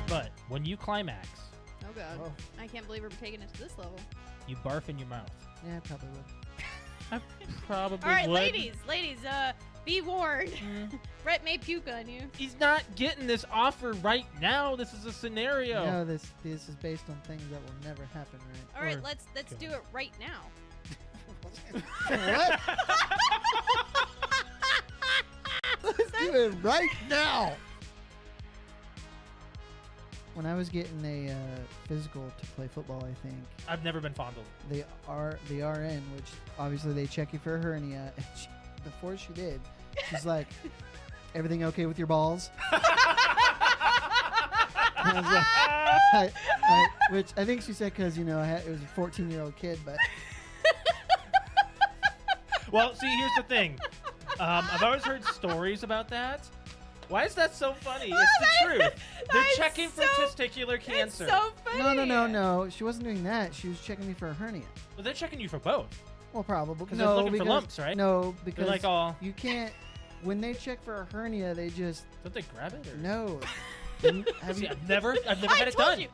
but when you climax, Oh god. Oh. I can't believe we're taking it to this level. you barf in your mouth. Yeah, I probably would. I probably All right, would. ladies, be warned. Brett may puke on you. He's not getting this offer right now. This is a scenario. No, this is based on things that will never happen, right? All right, Or- let's do it right now. What? Let's do it right now. When I was getting a physical to play football, I think I've never been fondled. the RN, which obviously they check you for a hernia. And before she did, she's like, "Everything okay with your balls?" I was like, which I think she said because it was a 14-year-old kid, but Well, see, here's the thing. I've always heard stories about that. Why is that so funny? It's the truth. They're checking for testicular cancer. It's so funny. no. She wasn't doing that. She was checking me for a hernia. Well, they're checking you for both. Well, probably. 'Cause No, they're looking for because, lumps, right? No, because They're like all. you can't. When they check for a hernia, they just Don't they grab it? Or? no. Have See, you? I've never I had it told done. you.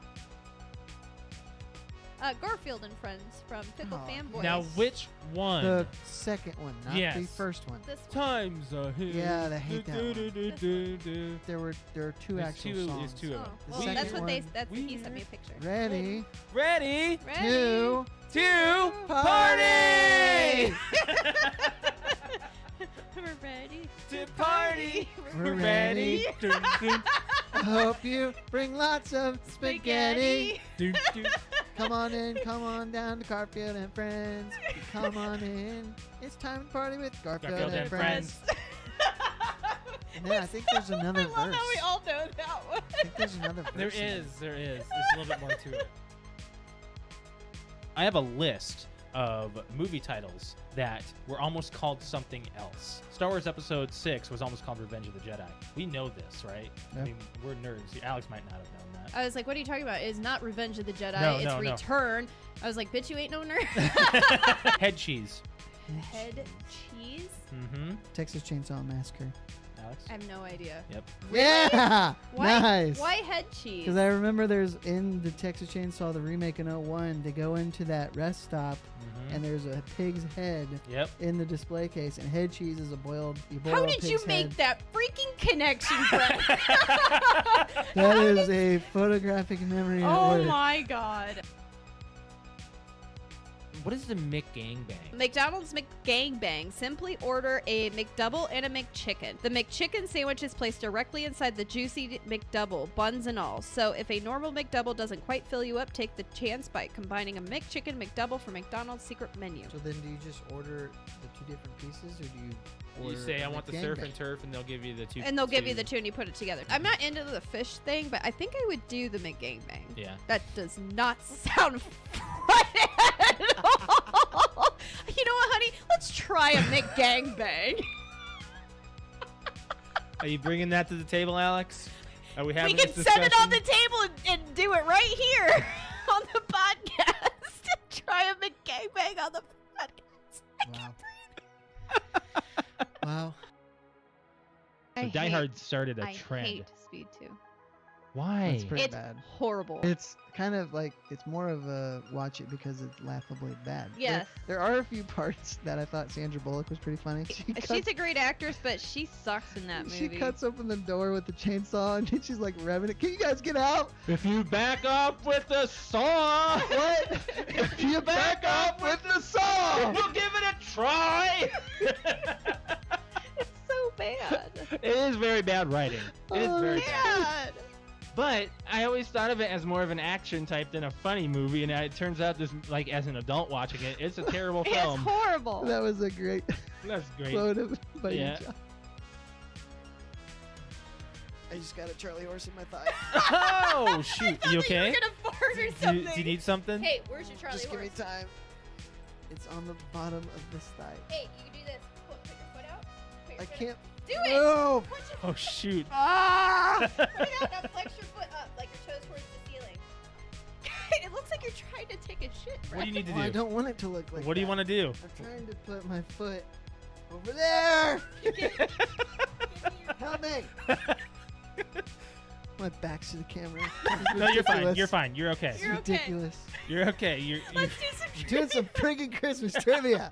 Garfield and Friends from Pickle Oh. Fanboys. Now, which one? The second one, not the Yes. first one. This one. Times a hill. Yeah, I hate that one. one. There are two There's actual two- songs. there's two of Oh, them. The well, second that's what one, he sent me a picture. Ready, Ready? Ready? two, Two. party! We're ready To party. We're ready. Dun, dun, I hope you bring lots of spaghetti. dun, dun. Come on down to Garfield and Friends. Come on in. It's time to party with Garfield, and Friends. And then I think there's another I love verse. how we all know that one. I think there's another verse. There in it. is. There's a little bit more to it. I have a list of movie titles that were almost called something else. Star Wars Episode 6 was almost called Revenge of the Jedi. We know this, right? Yeah. I mean, we're nerds. Alex might not have known that. I was like, what are you talking about? It's not Revenge of the Jedi. No, it's no, no. Return. I was like, bitch, you ain't no nerd. Head cheese. Head cheese? Mm-hmm. Texas Chainsaw Massacre. Alex? I have no idea. Yep. Yeah! Why, Nice. Why head cheese? Because I remember there's in the Texas Chainsaw, the remake in '01, they go into that rest stop Mm-hmm. and there's a pig's head Yep. in the display case, and head cheese is you boil How a did you pig's make head. that freaking connection, Brett? That is a photographic memory at Oh work. my god. What is the McGangbang? McDonald's McGangbang. Simply order a McDouble and a McChicken. The McChicken sandwich is placed directly inside the juicy McDouble, buns and all. So if a normal McDouble doesn't quite fill you up, take the chance by combining a McChicken McDouble from McDonald's secret menu. So then do you just order the two different pieces, or do you You order say, a I want the surf McGangbang? and turf, and they'll give you the two. And they'll give you the two and you put it together. I'm not into the fish thing, but I think I would do the McGangbang. Yeah. That does not sound fun at all. You know what, honey? Let's try a McGangbang. Are you bringing that to the table, Alex? Are we having We can this set it on the discussion? table and do it right here on the podcast. Try a McGangbang on the podcast. Wow. Wow. So Die Hard started a I trend. hate Speed 2. Why? That's pretty It's bad. horrible. It's kind of like, it's more of a watch it because it's laughably bad. Yes. There are a few parts that I thought Sandra Bullock was pretty funny. She's a great actress, but she sucks in that movie. She cuts open the door with the chainsaw and then she's like revving it. Can you guys get out? If you back up with the saw, What? if you back up with the saw, we'll give it a try. It's so bad. It is very bad writing. It is very bad. Bad. But I always thought of it as more of an action type than a funny movie, and it turns out this, like, as an adult watching it, it's a terrible It's film. horrible. That was a great That's great. quote by Yeah. you, John. I just got a Charlie horse in my thigh. Oh shoot! I You thought that okay? You were gonna fart or Do something. you need something? Hey, where's your Charlie Just give me horse? time. It's on the bottom of this thigh. Hey, you can do this. Put your foot out. Put your I foot can't. out. Do it. No. Put your Oh shoot! Ah! Put it out. Now flex your foot up, like your toes towards the ceiling. It looks like you're trying to take a shit. What do you need to Well, I do? don't want it to look like What do you that. want to do? I'm trying to put my foot over there. Help me. My back's to the camera. No, you're fine. You're fine. You're okay. It's You're okay. ridiculous. You're okay. Let's do some You're doing some friggin' Christmas trivia.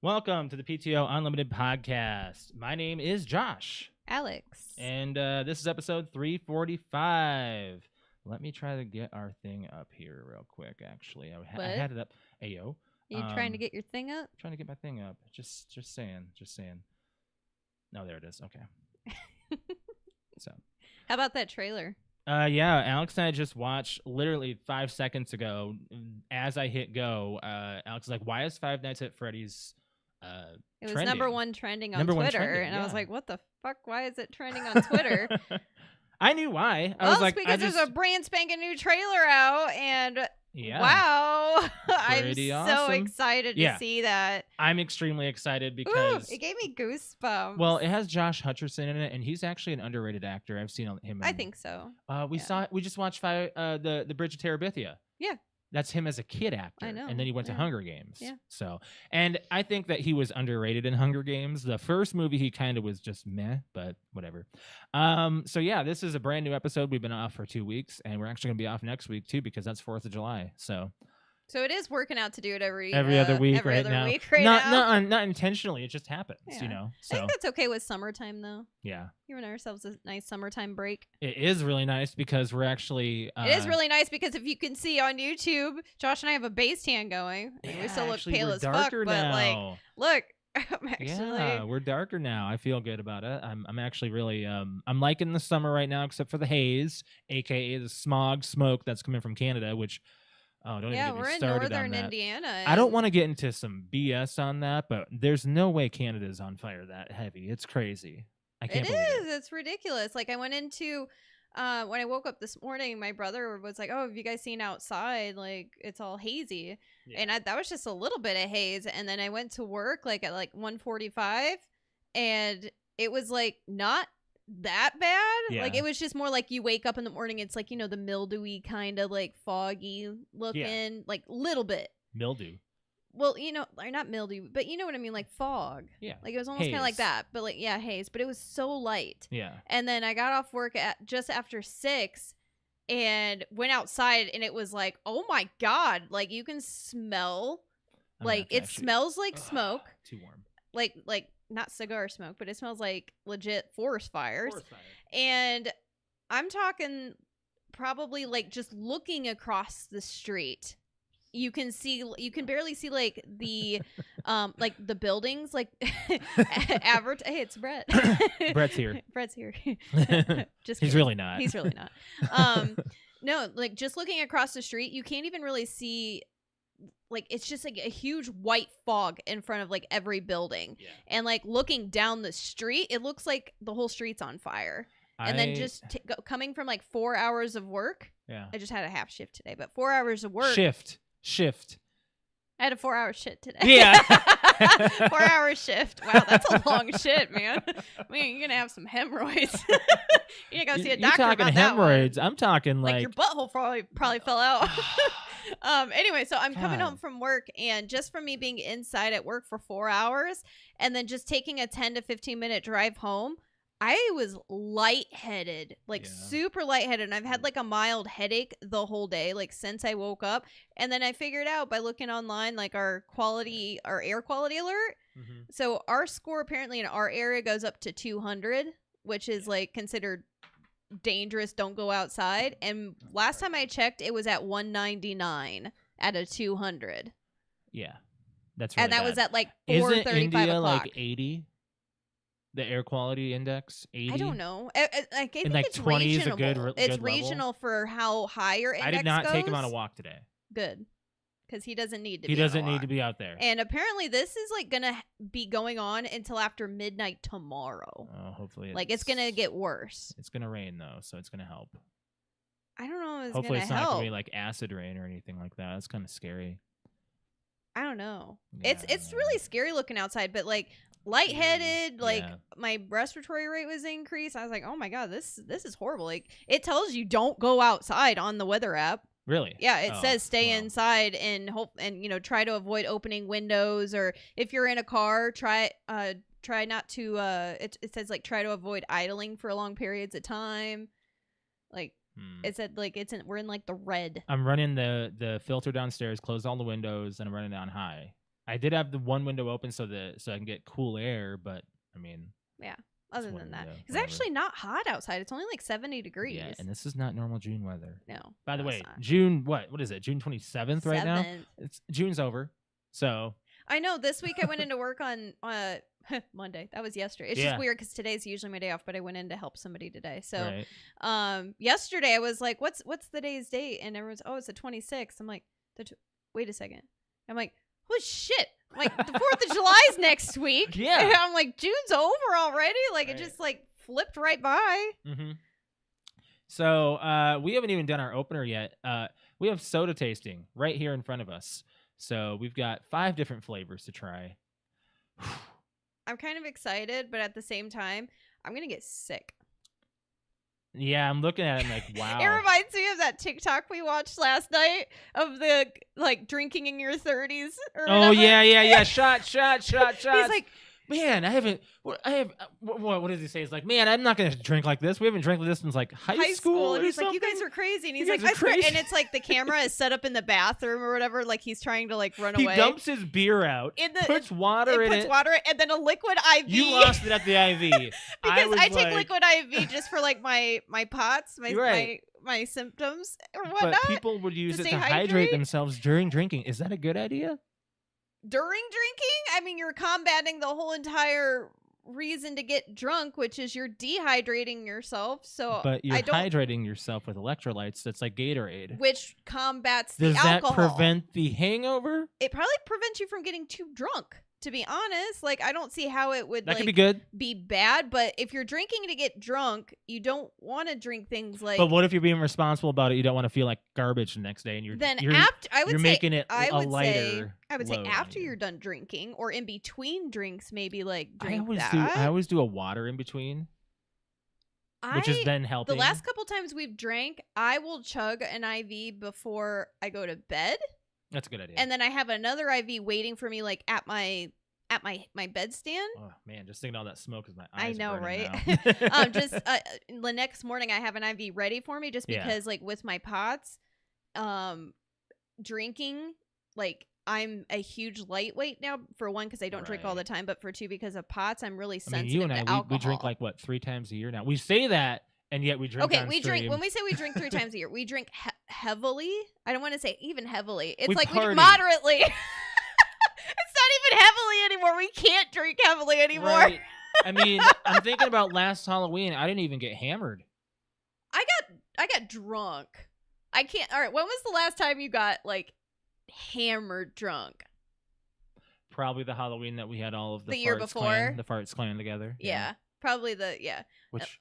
Welcome to the PTO Unlimited podcast. My name is Josh, Alex. and this is episode 345. Let me try to get our thing up here real quick. Actually, I had it up. Ayo, You trying to get your thing up? trying to get my thing up. Just saying. No, there it is. Okay. So. How about that trailer? Yeah, Alex and I just watched literally 5 seconds ago. As I hit go, Alex was like, "Why is Five Nights at Freddy's?" It was trending? #1 trending on Number one Twitter, trending, and I was yeah. like, "What the fuck? Why is it trending on Twitter?" I knew why. I Well, was like, it's because I just, there's a brand spanking new trailer out, and yeah. wow, I'm Pretty so awesome. excited to Yeah. see that. I'm extremely excited Ooh, because it gave me goosebumps. well, it has Josh Hutcherson in it, and he's actually an underrated actor. I've seen him. I think so. We just watched the Bridge of Terabithia. Yeah. That's him as a kid actor. I know, And then he went to yeah. Hunger Games. Yeah. So, and I think that he was underrated in Hunger Games. The first movie, he kind of was just meh, but whatever. So yeah, this is a brand new episode. We've been off for 2 weeks, and we're actually going to be off next week too, because that's 4th of July. So it is working out to do it every other week every right other now. week right not, now. not intentionally. It just happens, Yeah. you know? I So think that's okay with summertime, though. yeah, Giving ourselves a nice summertime break. it is really nice because we're actually, It is really nice because if you can see on YouTube, Josh and I have a base tan going. And we still look actually, pale we're as fuck, darker but like, now. look, I'm actually. Yeah, we're darker now. I feel good about it. I'm actually really I'm liking the summer right now, except for the haze, aka the smoke that's coming from Canada, which don't even Yeah, get me we're in started northern on that. Indiana. I don't and want to get into some BS on that, but there's no way Canada's on fire that heavy. It's crazy. I can't It believe is. It's ridiculous. Like I went into when I woke up this morning, my brother was like, "Oh, have you guys seen outside? Like it's all hazy." Yeah. And that was just a little bit of haze. And then I went to work like at like 1:45, and it was like not that bad. Yeah. Like it was just more like you wake up in the morning, it's like, you know, the mildewy kind of like foggy looking, like little bit. mildew. Well, you know, or not mildew, but you know what I mean, like fog. Yeah. Like it was almost kind of like Haze. that, but like yeah, haze. But it was so light. Yeah. And then I got off work at just after 6 and went outside, and it was like, oh my god, like you can smell, I'm gonna like have to it actually- smells like smoke, Too warm. like not cigar smoke, but it smells like legit forest fires. Forest fire. And I'm talking probably like just looking across the street, you can barely see like the buildings, like hey, it's Brett. Brett's here. Brett's here. Just He's kidding. really not. He's really not. No, like just looking across the street, you can't even really see, like it's just like a huge white fog in front of like every building. Yeah. And like looking down the street, it looks like the whole street's on fire. And then just coming from like 4 hours of work. yeah. I just had a half shift today, but 4 hours of work. Shift. I had a 4-hour shift today. Yeah. 4-hour shift. Wow, that's a long shit, man. I mean, you're gonna have some hemorrhoids. You gotta go see a doctor You're talking about that one. hemorrhoids. I'm talking Like like your butthole probably fell out. Anyway, so I'm coming God. home from work, and just from me being inside at work for 4 hours and then just taking a 10 to 15 minute drive home, I was lightheaded, like Yeah. super lightheaded. And I've had like a mild headache the whole day, like since I woke up. And then I figured out by looking online, like our air quality alert. Mhm. So our score apparently in our area goes up to 200, which is like considered dangerous. Don't go outside. And last time I checked, it was at 199 out of 200. Yeah. That's really And that bad. was at like Isn't 4:35 India o'clock. like 80? The air quality index 80? I don't know. I think like it's 20 is a good regional. re- It's good level? regional for how high your index I did not take him on a goes. walk today. Good. Because he doesn't need to He be on a doesn't need walk. to be out there. And apparently this is like going to be going on until after midnight tomorrow. Oh, hopefully Like it's going to get worse. It's going to rain though, so it's going to help. I don't know if it's Hopefully going it's to not going help. to be like acid rain or anything like that. That's kind of scary. I don't know. Yeah. It's really scary looking outside, but like lightheaded, like Yeah. my respiratory rate was increased. I was like, oh my god, this is horrible. Like it tells you don't go outside on the weather app. Really? Yeah, it Oh, says stay well. inside and try to avoid opening windows, or if you're in a car, try not to it says like try to avoid idling for long periods of time. Like it said like we're in like the red. I'm running the filter downstairs, close all the windows, and I'm running down high. I did have the one window open so I can get cool air, but I mean, yeah. Other than that, it's whatever. actually not hot outside. It's only like 70 degrees. Yeah, and this is not normal June weather. No. By the way, it's not. June what is it? June 27th right now. 7th. June's over. So I know. This week I went into work on Monday. That was yesterday. It's just weird because today's usually my day off, but I went in to help somebody today. So, yesterday I was like, "What's the day's date?" And everyone's, "Oh, it's the 26th." I'm like, "Wait a second." I'm like, "Holy shit!" I'm like, the 4th of July's next week. Yeah. And I'm like, June's over already. Like it just like flipped right by. Mm-hmm. So we haven't even done our opener yet. We have soda tasting right here in front of us. So we've got 5 different flavors to try. I'm kind of excited, but at the same time, I'm gonna get sick. Yeah, I'm looking at it and like, wow. It reminds me of that TikTok we watched last night of the like drinking in your 30s. Or oh whatever. yeah. Shot. He's like, man, what does he say? He's like, man, I'm not gonna drink like this. We haven't drank like this since like high school. And or he's like, something. you guys are crazy. And he's You like, guys are crazy. and it's like the camera is set up in the bathroom or whatever. Like he's trying to like run he away. dumps his beer out, puts water in it. And then a liquid IV. You lost it at the IV. Because I take liquid IV just for like my POTS, my symptoms or whatnot. But people would use it to hydrate hydrate themselves during drinking. Is that a good idea? During drinking? I mean, you're combating the whole entire reason to get drunk, which is you're dehydrating yourself. But you're hydrating yourself with electrolytes. That's like Gatorade. Which combats the alcohol. Does that prevent the hangover? It probably prevents you from getting too drunk. To be honest, like I don't see how it would that could be good, be bad. But if you're drinking to get drunk, you don't want to drink things like. But what if you're being responsible about it? You don't want to feel like garbage the next day, and you're making it a lighter. I would say after you're done drinking, or in between drinks, maybe like drink I always do a water in between, which is then helping. The last couple times we've drank, I will chug an IV before I go to bed. That's a good idea. And then I have another IV waiting for me, like at my bedstand. Oh man, just thinking all that smoke is my eyes. I know, right? Just the next morning, I have an IV ready for me, just because, like, with my POTS, drinking, like, I'm a huge lightweight now. For one, because I don't drink all the time, but for two, because of POTS, I'm really sensitive you and to I, alcohol. We drink like what 3 times a year now. We say that. And yet we drink. Okay, we drink. When we say we drink 3 times a year, we drink heavily. I don't want to say even heavily. It's like we drink moderately. It's not even heavily anymore. We can't drink heavily anymore. Right. I mean, I'm thinking about last Halloween. I didn't even get hammered. I got drunk. I can't. All right. When was the last time you got like hammered drunk? Probably the Halloween that we had all of the year before. The Farts clan together. Yeah. Probably Which.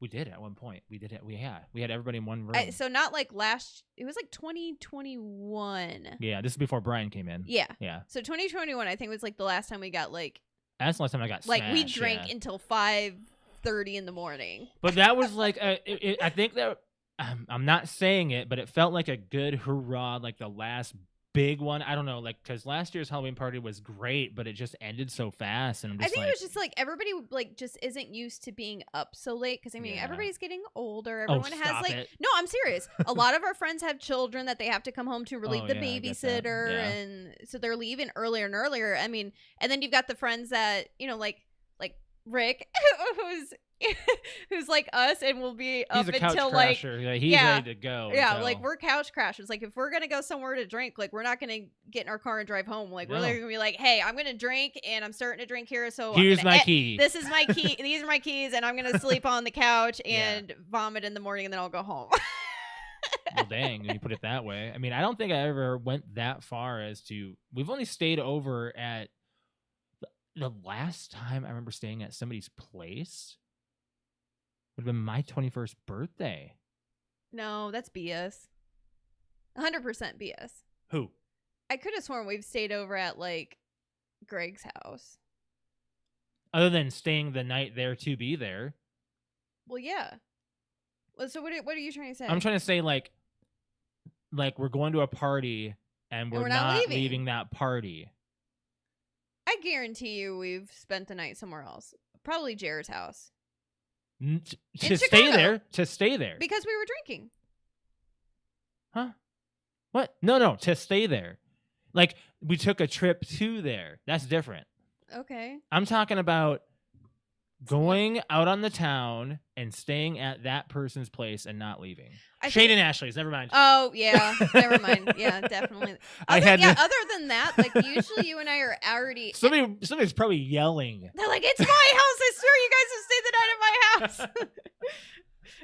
We did at one point. We did it. We had everybody in one room. So not like it was like 2021. Yeah, this is before Brian came in. Yeah. Yeah. So 2021, I think, was like the last time we got like. That's the last time I got like smashed, we drank until 5:30 in the morning. But that was like I think that I'm not saying it, but it felt like a good hurrah, like the last big one. I don't know, like because last year's Halloween party was great, but it just ended so fast, and I'm just I think it was just like everybody like just isn't used to being up so late because I mean everybody's getting older. Everyone has like no, I'm serious. A lot of our friends have children that they have to come home to relieve the babysitter, and so they're leaving earlier and earlier. I mean, and then you've got the friends that like Rick, who's like us and will be up until like he's ready to go. Yeah, like we're couch crashers. Like if we're gonna go somewhere to drink, like we're not gonna get in our car and drive home. Like we're gonna be like, hey, I'm gonna drink and I'm starting to drink here. So here's my key. This is my key. These are my keys, and I'm gonna sleep on the couch and vomit in the morning, and then I'll go home. Well, dang, when you put it that way. I mean, I don't think I ever went that far as to. We've only stayed over at the last time I remember staying at somebody's place. Would have been my 21st birthday. No, that's BS. 100% BS. Who? I could have sworn we've stayed over at like Greg's house. other than staying the night there to be there. Well, yeah. Well, so what are you trying to say? I'm trying to say like we're going to a party and we're not leaving that party. I guarantee you we've spent the night somewhere else. Probably Jared's house. To stay there. To stay there. Because we were drinking. Huh? What? No. To stay there. Like, we took a trip to there. That's different. Okay. I'm talking about going out on the town and staying at that person's place and not leaving. Shade and Ashley's, never mind. Oh, yeah. Never mind. Yeah, definitely. Other than that, like, usually you and I are already... Somebody's probably yelling. They're like, it's my house. I swear you guys have stayed the night at my house.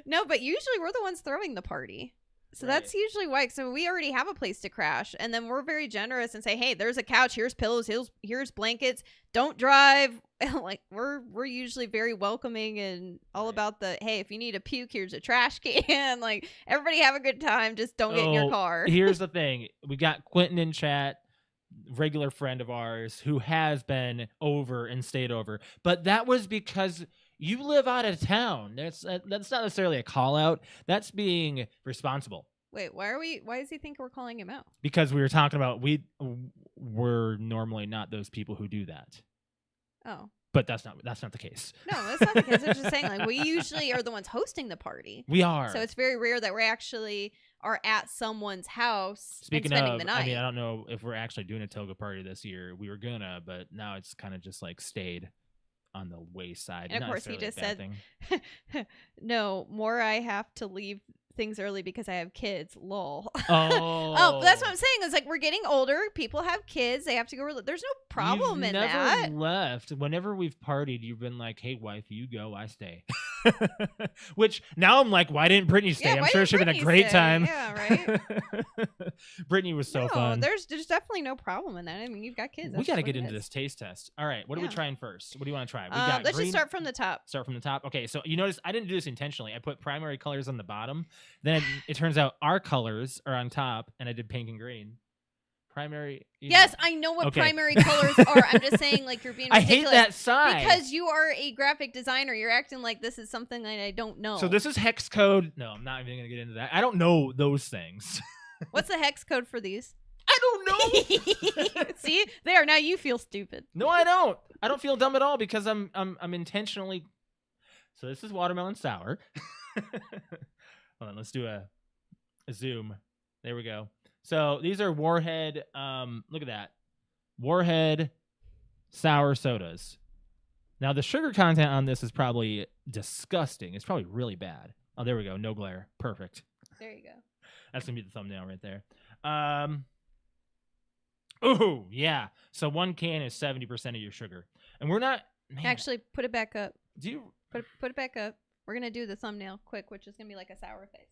No, but usually we're the ones throwing the party. So that's usually why. So we already have a place to crash. And then we're very generous and say, hey, there's a couch. Here's pillows. Here's blankets. Don't drive. Like, we're usually very welcoming and all about the, hey, if you need a puke, here's a trash can. Like, everybody have a good time. Just don't get in your car. Here's the thing. We got Quentin in chat, regular friend of ours, who has been over and stayed over. But that was because... you live out of town. That's not necessarily a call out. That's being responsible. Wait, why does he think we're calling him out? Because we were talking about we're normally not those people who do that. Oh. But that's not the case. No, that's not the case. I'm just saying, like, we usually are the ones hosting the party. We are. So it's very rare that we actually are at someone's house and spending the night. I mean, I don't know if we're actually doing a toga party this year. We were gonna, but now it's kind of just like stayed on the wayside. And of course, he just said, no, more I have to leave things early because I have kids. Lol. Oh, that's what I'm saying. It's like we're getting older. People have kids. They have to go. There's no problem in that. You've never left. Whenever we've partied, you've been like, hey, wife, you go, I stay. Which now I'm like, why didn't Brittany stay? Yeah, I'm sure it should have been a great time. Yeah, right. Brittany was so fun. There's definitely no problem in that. I mean, you've got kids. We got to get into this taste test. All right, what are we trying first? What do you want to try? Let's just start from the top. Start from the top. Okay, so you notice I didn't do this intentionally. I put primary colors on the bottom. Then it turns out our colors are on top, and I did pink and green. Primary. Yes, I know what primary colors are. I'm just saying, like, you're being ridiculous. I hate that sign. Because you are a graphic designer. You're acting like this is something that I don't know. So this is hex code. No, I'm not even going to get into that. I don't know those things. What's the hex code for these? I don't know. See? There, now you feel stupid. No, I don't. I don't feel dumb at all because I'm intentionally. So this is watermelon sour. Hold on, let's do a zoom. There we go. So these are Warhead. Look at that. Warhead sour sodas. Now the sugar content on this is probably disgusting. It's probably really bad. Oh, there we go. No glare. Perfect. There you go. That's gonna be the thumbnail right there. Oh yeah. So one can is 70% of your sugar, and we're not. Man, actually, put it back up. Do you put it back up? We're gonna do the thumbnail quick, which is gonna be like a sour face.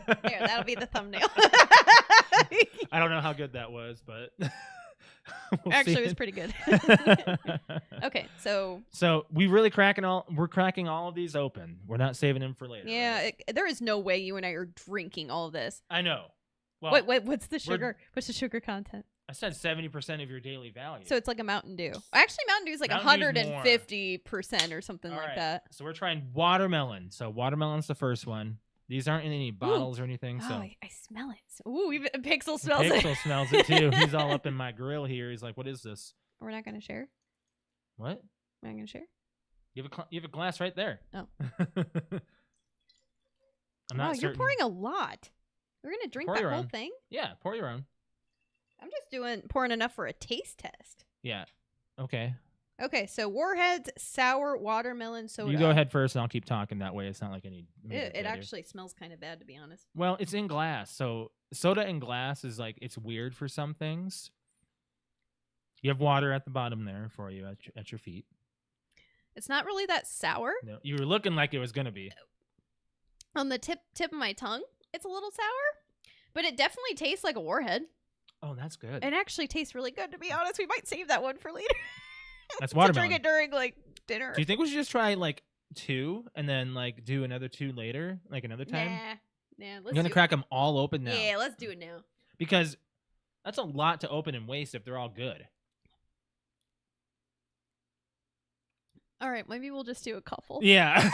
There, that'll be the thumbnail. I don't know how good that was, but actually, it was pretty good. Okay, so we're cracking all of these open. We're not saving them for later. Yeah, right? There is no way you and I are drinking all of this. I know. Well, wait, what's the sugar? What's the sugar content? I said 70% of your daily value. So it's like a Mountain Dew. Actually, Mountain Dew is like 150% or something like that. So we're trying watermelon. So watermelon's the first one. These aren't in any bottles or anything. Oh, so I smell it. Ooh, even Pixel smells it. Pixel smells it too. He's all up in my grill here. He's like, "What is this?" We're not gonna share. What? We're not gonna share. You have a glass right there. Oh. I'm not certain. You're pouring a lot. We're gonna drink that whole thing. Yeah, pour your own. I'm just pouring enough for a taste test. Yeah. Okay. Okay, so Warhead's sour watermelon soda. You go ahead first, and I'll keep talking. That way, it's not like any. It actually smells kind of bad, to be honest. Well, it's in glass, so soda in glass is like it's weird for some things. You have water at the bottom there for you at your feet. It's not really that sour. No, you were looking like it was gonna be. On the tip of my tongue, it's a little sour, but it definitely tastes like a Warhead. Oh, that's good. It actually tastes really good, to be honest. We might save that one for later. That's watermelon. Drink it during like dinner. Do you think we should just try like 2 and then like do another 2 later, like another time? Nah. I'm gonna crack them all open now. Yeah, let's do it now. Because that's a lot to open and waste if they're all good. All right, maybe we'll just do a couple. Yeah.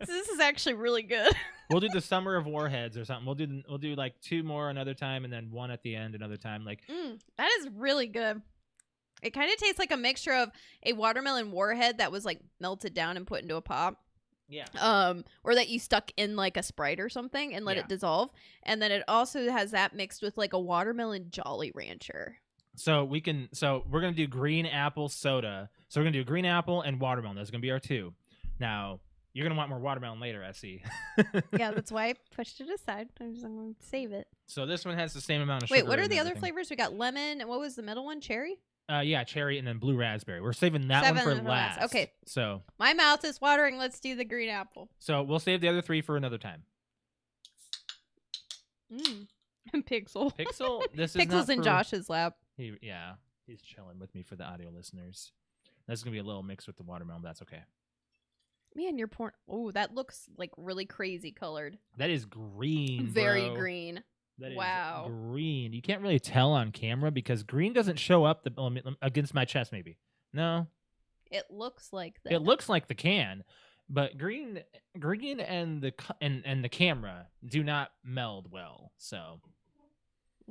This is actually really good. We'll do the Summer of Warheads or something. We'll do like 2 more another time, and then 1 at the end another time. Like That is really good. It kind of tastes like a mixture of a watermelon warhead that was like melted down and put into a pop. yeah. Or that you stuck in like a Sprite or something and let Yeah. it dissolve. And then it also has that mixed with like a watermelon Jolly Rancher. So we're gonna do green apple soda. So we're gonna do green apple and watermelon. Those are gonna be our 2. Now you're gonna want more watermelon later, I see. Yeah, that's why I pushed it aside. I'm going to save it. So this one has the same amount of sugar. Wait, what are and the other everything. flavors? We got lemon, and what was the middle one? Cherry? Yeah, cherry and then blue raspberry. We're saving that 7 one for for last. last. Okay. So My mouth is watering. Let's do the green apple. we'll save the other 3 for another time. Pixel. Pixel. This is not Pixel's in for- Josh's lap. He's chilling with me for the audio listeners. That's gonna be a little mix with the watermelon. But that's okay. Man, your porn. Oh, that looks like really crazy colored. That is green. Very bro. green. That is Wow. green. You can't really tell on camera because green doesn't show up against my chest. Maybe no. It looks like that. It looks like the can, but green and the camera do not meld well. So.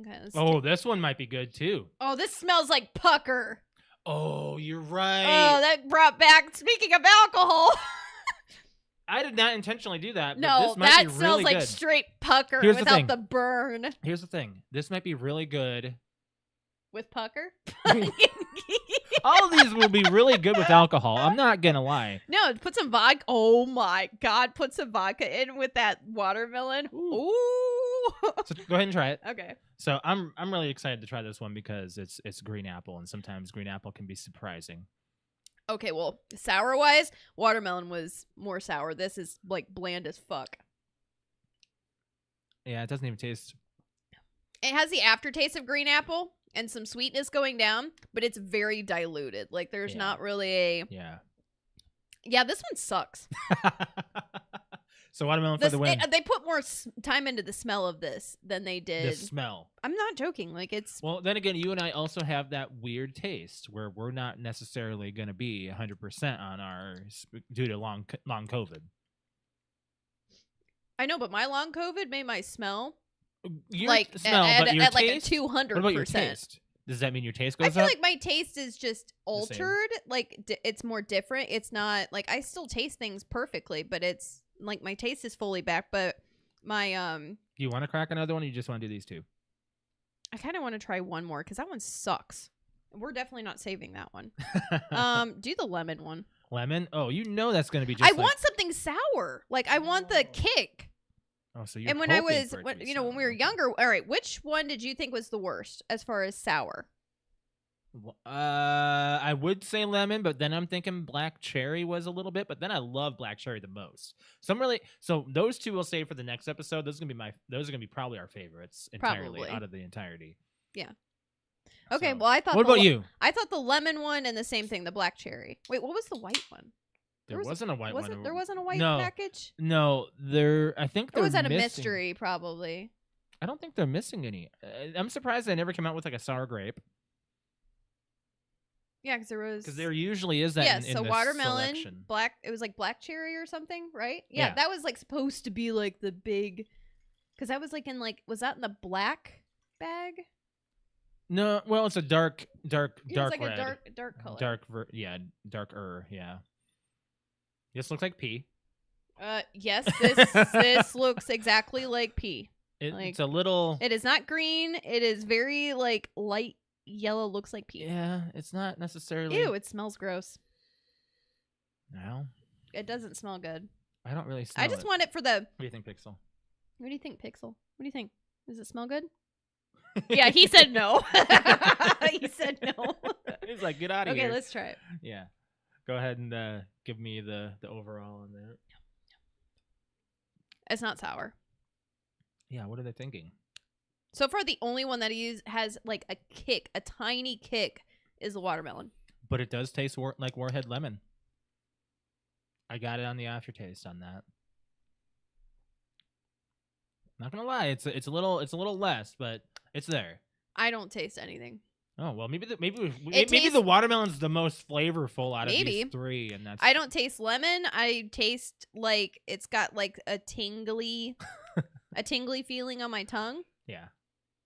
Okay, This one might be good too. Oh, this smells like pucker. Oh, you're right. Oh, that brought back. Speaking of alcohol. I did not intentionally do that. But No, this might that be smells really like good. straight pucker Here's the thing. without the burn. Here's the thing. This might be really good. With pucker? All of these will be really good with alcohol. I'm not gonna lie. No, put some vodka. Oh my God, put some vodka in with that watermelon. Ooh. So go ahead and try it. Okay. So I'm really excited to try this one because it's green apple, and sometimes green apple can be surprising. Okay, well, sour wise, watermelon was more sour. This is like bland as fuck. Yeah, it doesn't even taste. It has the aftertaste of green apple and some sweetness going down, but it's very diluted. Like there's Yeah. not really a. Yeah, this one sucks. So watermelon for the win. They put more time into the smell of this than they did. The smell. I'm not joking. Like it's. Well, then again, you and I also have that weird taste where we're not necessarily going to be 100% on ours due to long COVID. I know, but my long COVID made my smell Your like smell, but your at like a taste? 200%. What about your taste? Does that mean your taste goes I feel up? like my taste is just The same. altered. Like it's more different. It's not like I still taste things perfectly, but it's like my taste is fully back. But my Do you want to crack another one, or you just want to do these 2? I kind of want to try one more because that one sucks. We're definitely not saving that one. Do the lemon one. Lemon? Oh, you know that's going to be just I want something sour. Like I want the kick. Oh, so you're And when I hoping was, for it to when, be you know, when we sour. were younger, all right, which one did you think was the worst as far as sour? I would say lemon, but then I'm thinking black cherry was a little bit, but then I love black cherry the most. So those 2 we'll save for the next episode. Those are gonna be probably our favorites entirely Probably. out of the entirety. Okay, So- well, I thought. What about you? I thought the lemon one and the same thing, the black cherry. Wait, what was the white one? There wasn't a white one. There wasn't a white No. package? No, I think Or they're was that a missing- mystery, probably? I don't think they're missing any. I'm surprised they never came out with like a sour grape, Yeah, because there was. because there usually is that. Yes, in so the watermelon, selection. black. It was like black cherry or something, right? Yeah, Yeah. that was like supposed to be like the big. Because that was like in like, was that in the black bag? No, well, it's a dark It was like red. a dark color. Darker, yeah. This looks like pea. Yes, this looks exactly like pea. It's a little. It is not green. It is very like light yellow. Looks like pea. Yeah, it's not necessarily. Ew! It smells gross. No, It doesn't smell good. I don't really smell I just it. want it for the. What do you think, Pixel? What do you think, Pixel? What do you think? Does it smell good? Yeah, he said no. He said no. He's like, get out of here. Okay, let's try it. Yeah, go ahead and give me the overall on that. It's not sour. Yeah, what are they thinking? So far, the only one that has like a kick, a tiny kick, is the watermelon. But it does taste like Warhead lemon. I got it on the aftertaste on that. Not gonna lie, it's a little less, but it's there. I don't taste anything. Oh well, maybe It maybe tastes- the watermelon's the most flavorful out of Maybe. these three, and that's I don't taste lemon. I taste like it's got like a tingly feeling on my tongue, yeah.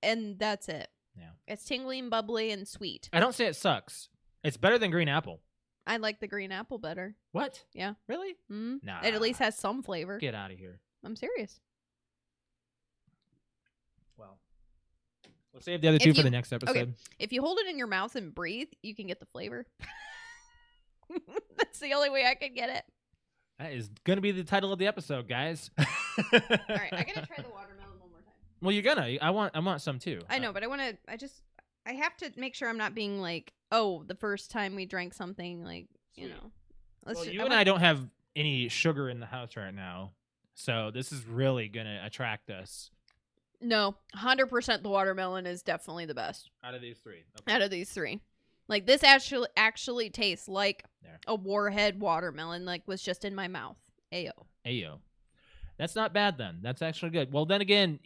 and that's it. Yeah. It's tingly and bubbly and sweet. I don't say it sucks. It's better than green apple. I like the green apple better. What? Yeah. Really? Mm. Nah. It at least has some flavor. Get out of here. I'm serious. Well, we'll save the other two for the next episode. If you hold it in your mouth and breathe, you can get the flavor. That's the only way I could get it. That is going to be the title of the episode, guys. All right, I gotta try the watermelon one more time. Well, you're gonna. I want some too. I know, but I have to make sure I'm not being like, oh, the first time we drank something, like, you know. Well, you and I don't have any sugar in the house right now, so this is really gonna attract us. No, 100% the watermelon is definitely the best Out of these three. Okay. out of these three. Like, this actually tastes like a Warhead watermelon, like, was just in my mouth. Ayo. That's not bad then. That's actually good. Well, then again,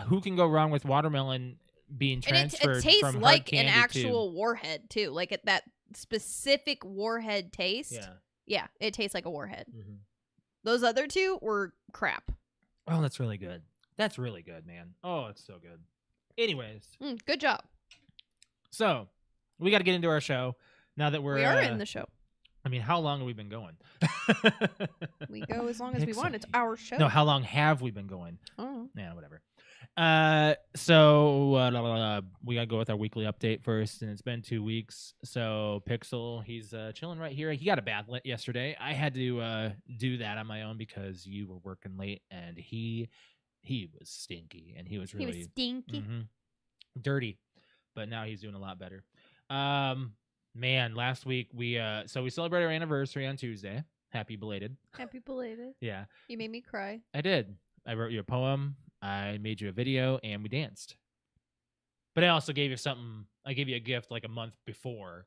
who can go wrong with watermelon being transferred and it tastes from like hard an candy actual Warhead, too. Like, that specific Warhead taste. Yeah. Yeah, it tastes like a Warhead. Mm-hmm. Those other two were crap. Oh, that's really good. That's really good, man. Oh, it's so good. Anyways. Good job. So, we got to get into our show now that we are in the show. I mean, how long have we been going? We go as long as we want. It's our show. No, how long have we been going? Oh. Yeah, whatever. So we gotta go with our weekly update first, and it's been 2 weeks. So Pixel, he's chilling right here. He got a bath yesterday. I had to do that on my own because you were working late, and he was stinky, and he was really stinky. Dirty. But now he's doing a lot better. Man, last week we celebrated our anniversary on Tuesday. Happy belated. Happy belated. Yeah. You made me cry. I did. I wrote you a poem. I made you a video, and we danced. But I also gave you something. I gave you a gift like a month before.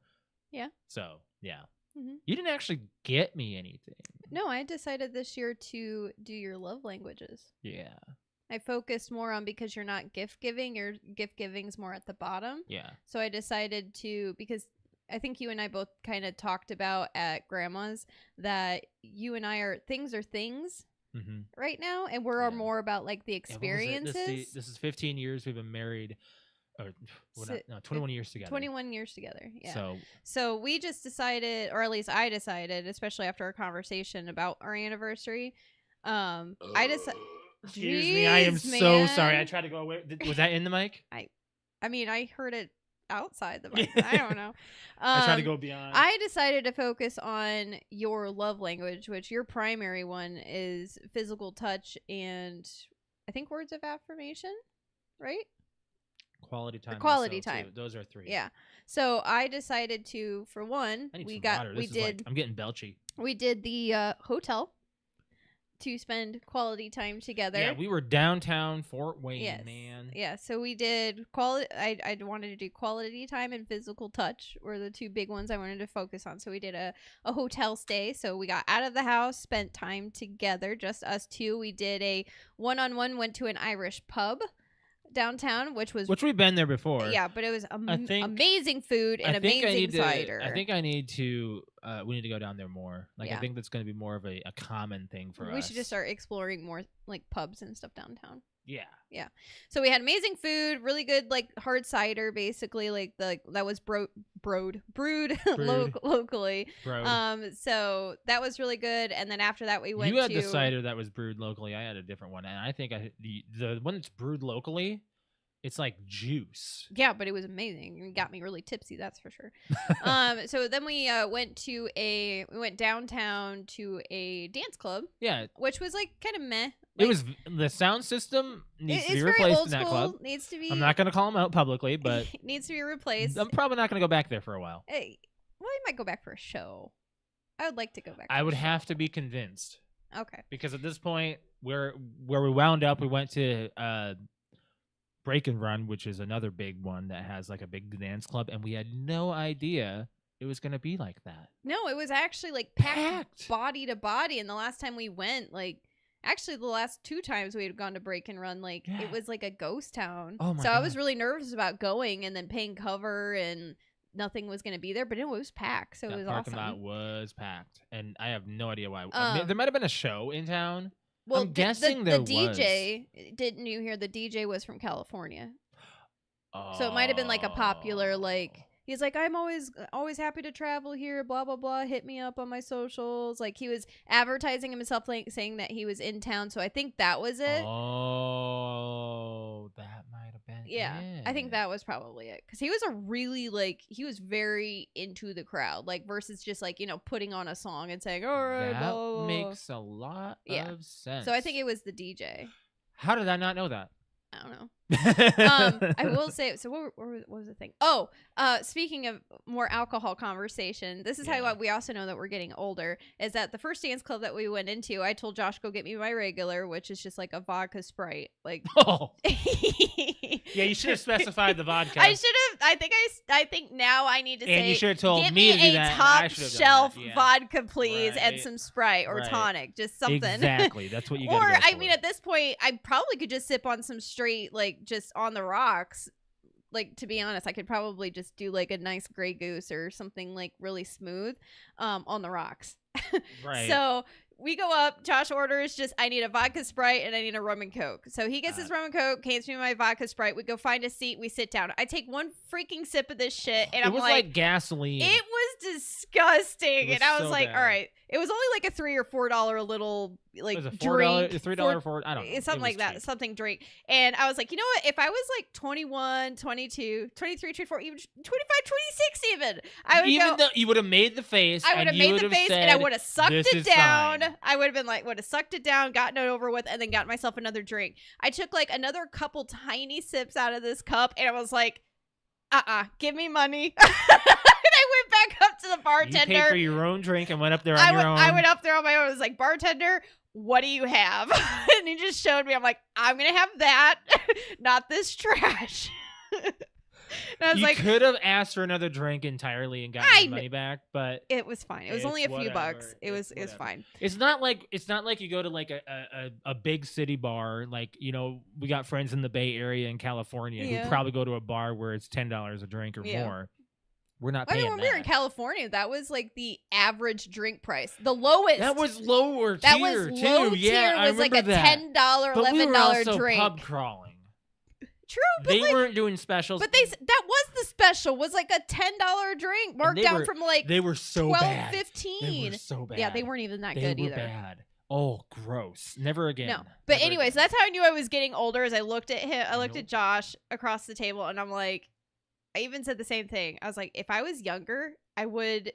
Yeah. So, yeah. Mm-hmm. You didn't actually get me anything. No, I decided this year to do your love languages. Yeah. I focused more on because you're not gift giving. Your gift giving's more at the bottom. Yeah. So I decided to, because I think you and I both kind of talked about at Grandma's that you and I are things right now, and we're more about like the experiences. This is 15 years we've been married. Or 21 years together. 21 years together. Yeah. So we just decided, or at least I decided, especially after our conversation about our anniversary, I decided. Excuse me, I am so sorry. I tried to go away. Was that in the mic? I mean, I heard it outside the mic. I don't know. I tried to go beyond. I decided to focus on your love language, which your primary one is physical touch and I think words of affirmation, right? Quality time. Quality time. Too. Those are three. Yeah. So I decided to, for one, I'm getting belchy. We did the hotel to spend quality time together. Yeah, we were downtown Fort Wayne, man. Yeah, so we did quality. I wanted to do quality time and physical touch were the two big ones I wanted to focus on. So we did a hotel stay. So we got out of the house, spent time together, just us two. We did a one-on-one, went to an Irish pub downtown, which we've been there before. Yeah, but it was amazing food and amazing cider. I think I need to. We need to go down there more. Like I think that's going to be more of a common thing for us. We should just start exploring more like pubs and stuff downtown. Yeah. Yeah. So we had amazing food, really good like hard cider, basically like that was brewed locally. Brewed. So that was really good. And then after that, we went. You had the cider that was brewed locally. I had a different one, and I think the one that's brewed locally. It's like juice. Yeah, but it was amazing. It got me really tipsy, that's for sure. So then we went downtown to a dance club. Yeah, which was like kind of meh. It was the sound system needs to be replaced in that club. Needs to be. I'm not going to call them out publicly, but it needs to be replaced. I'm probably not going to go back there for a while. Hey, well, I might go back for a show. I would like to go back. I would have to be convinced. Okay. Because at this point, where we wound up, we went to Break and Run, which is another big one that has like a big dance club, and we had no idea it was going to be like that. No, it was actually like packed body to body. And the last time we went, like Actually, the last 2 times we had gone to Break and Run, like Yeah. it was like a ghost town. Oh my so I was God. really nervous about going and then paying cover and nothing was going to be there, but it was packed, so it That was parking lot awesome. was packed, and I have no idea why. Um, there might have been a show in town. Well, I'm guessing the there DJ, didn't you hear the DJ was from California? was. So it might have been like a popular, like, Oh. he's like, I'm always happy to travel here, blah, blah, blah. Hit me up on my socials. Like, he was advertising himself, like, saying that he was in town. So I think that was it. Oh, that might have been. Yeah, I think that was probably it. Because he was he was very into the crowd, like, versus just, like, putting on a song and saying, all right, That blah, blah, blah. makes a lot of sense. So I think it was the DJ. How did I not know that? I don't know. I will say, so what was the thing? Oh, speaking of more alcohol conversation, this is Yeah. how we also know that we're getting older, is that the first dance club that we went into, I told Josh, go get me my regular, which is just like a vodka Sprite. Like, Oh, yeah, you should have specified the vodka. I should have, I think now I need to And say, you should have told give me to do a that. and top I should have done shelf that. Yeah. vodka, please, and Right. some Sprite or Right. tonic, just something. Exactly. That's what you got Or, to go I for. mean, at this point, I probably could just sip on some straight, like, just on the rocks. Like, to be honest, I could probably just do, like, a nice Grey Goose or something, like, really smooth on the rocks. Right. So, we go up. Josh orders I need a vodka Sprite and I need a rum and Coke. So, he gets his rum and Coke, hands me my vodka Sprite. We go find a seat. We sit down. I take one freaking sip of this shit, and it I'm was like gasoline. it was disgusting. It was and I was so like, bad. all right. It was only like a $3 or $4 little, like, was it drink. $3 for I don't know. Something like that. Cheap. Something drink. And I was like, you know what? If I was like 21, 22, 23, 24, even 25, 26 even, I would Even go. though you would have made the face. I would have made the face and I would have sucked "This it is down. fine." I would have been like, would have sucked it down, gotten it over with, and then got myself another drink. I took like another couple tiny sips out of this cup and I was like, give me money. And I went back up to the bartender. You paid for your own drink and went up there on your own. I went up there on my own. I was like, bartender, what do you have? And he just showed me. I'm like, I'm going to have that, not this trash. And I was you like, could have asked for another drink entirely and gotten your money back, but it was fine. It was only a few whatever. bucks. It was It's fine. it's not like you go to like a big city bar. Like, we got friends in the Bay Area in California Yeah. who probably go to a bar where it's $10 a drink or Yeah. more. We're not I paying mean, when that. we were in California, that was like the average drink price. The lowest. That was lower that tier was too. low yeah, tier I was like remember a that. $10, But we were $11 also drink. pub crawling. True, but They like, weren't doing specials. but that was the special. Was like a $10 drink marked they down were- from like they were so 12, bad. 15. They were so bad. Yeah, they weren't even that They good were either. bad. Oh, gross. Never again. No, but Never anyways, again. that's how I knew I was getting older. As I looked at him, I looked Nope. at Josh across the table, and I'm like, I even said the same thing. I was like, if I was younger, I would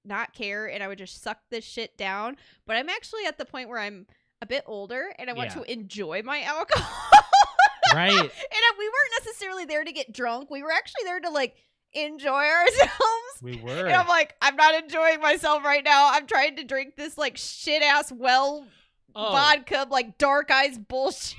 not care, and I would just suck this shit down. But I'm actually at the point where I'm a bit older, and I want Yeah. to enjoy my alcohol. Right. And we weren't necessarily there to get drunk. We were actually there to like enjoy ourselves. We were. And I'm like, I'm not enjoying myself right now. I'm trying to drink this like shit ass vodka, like dark eyes bullshit.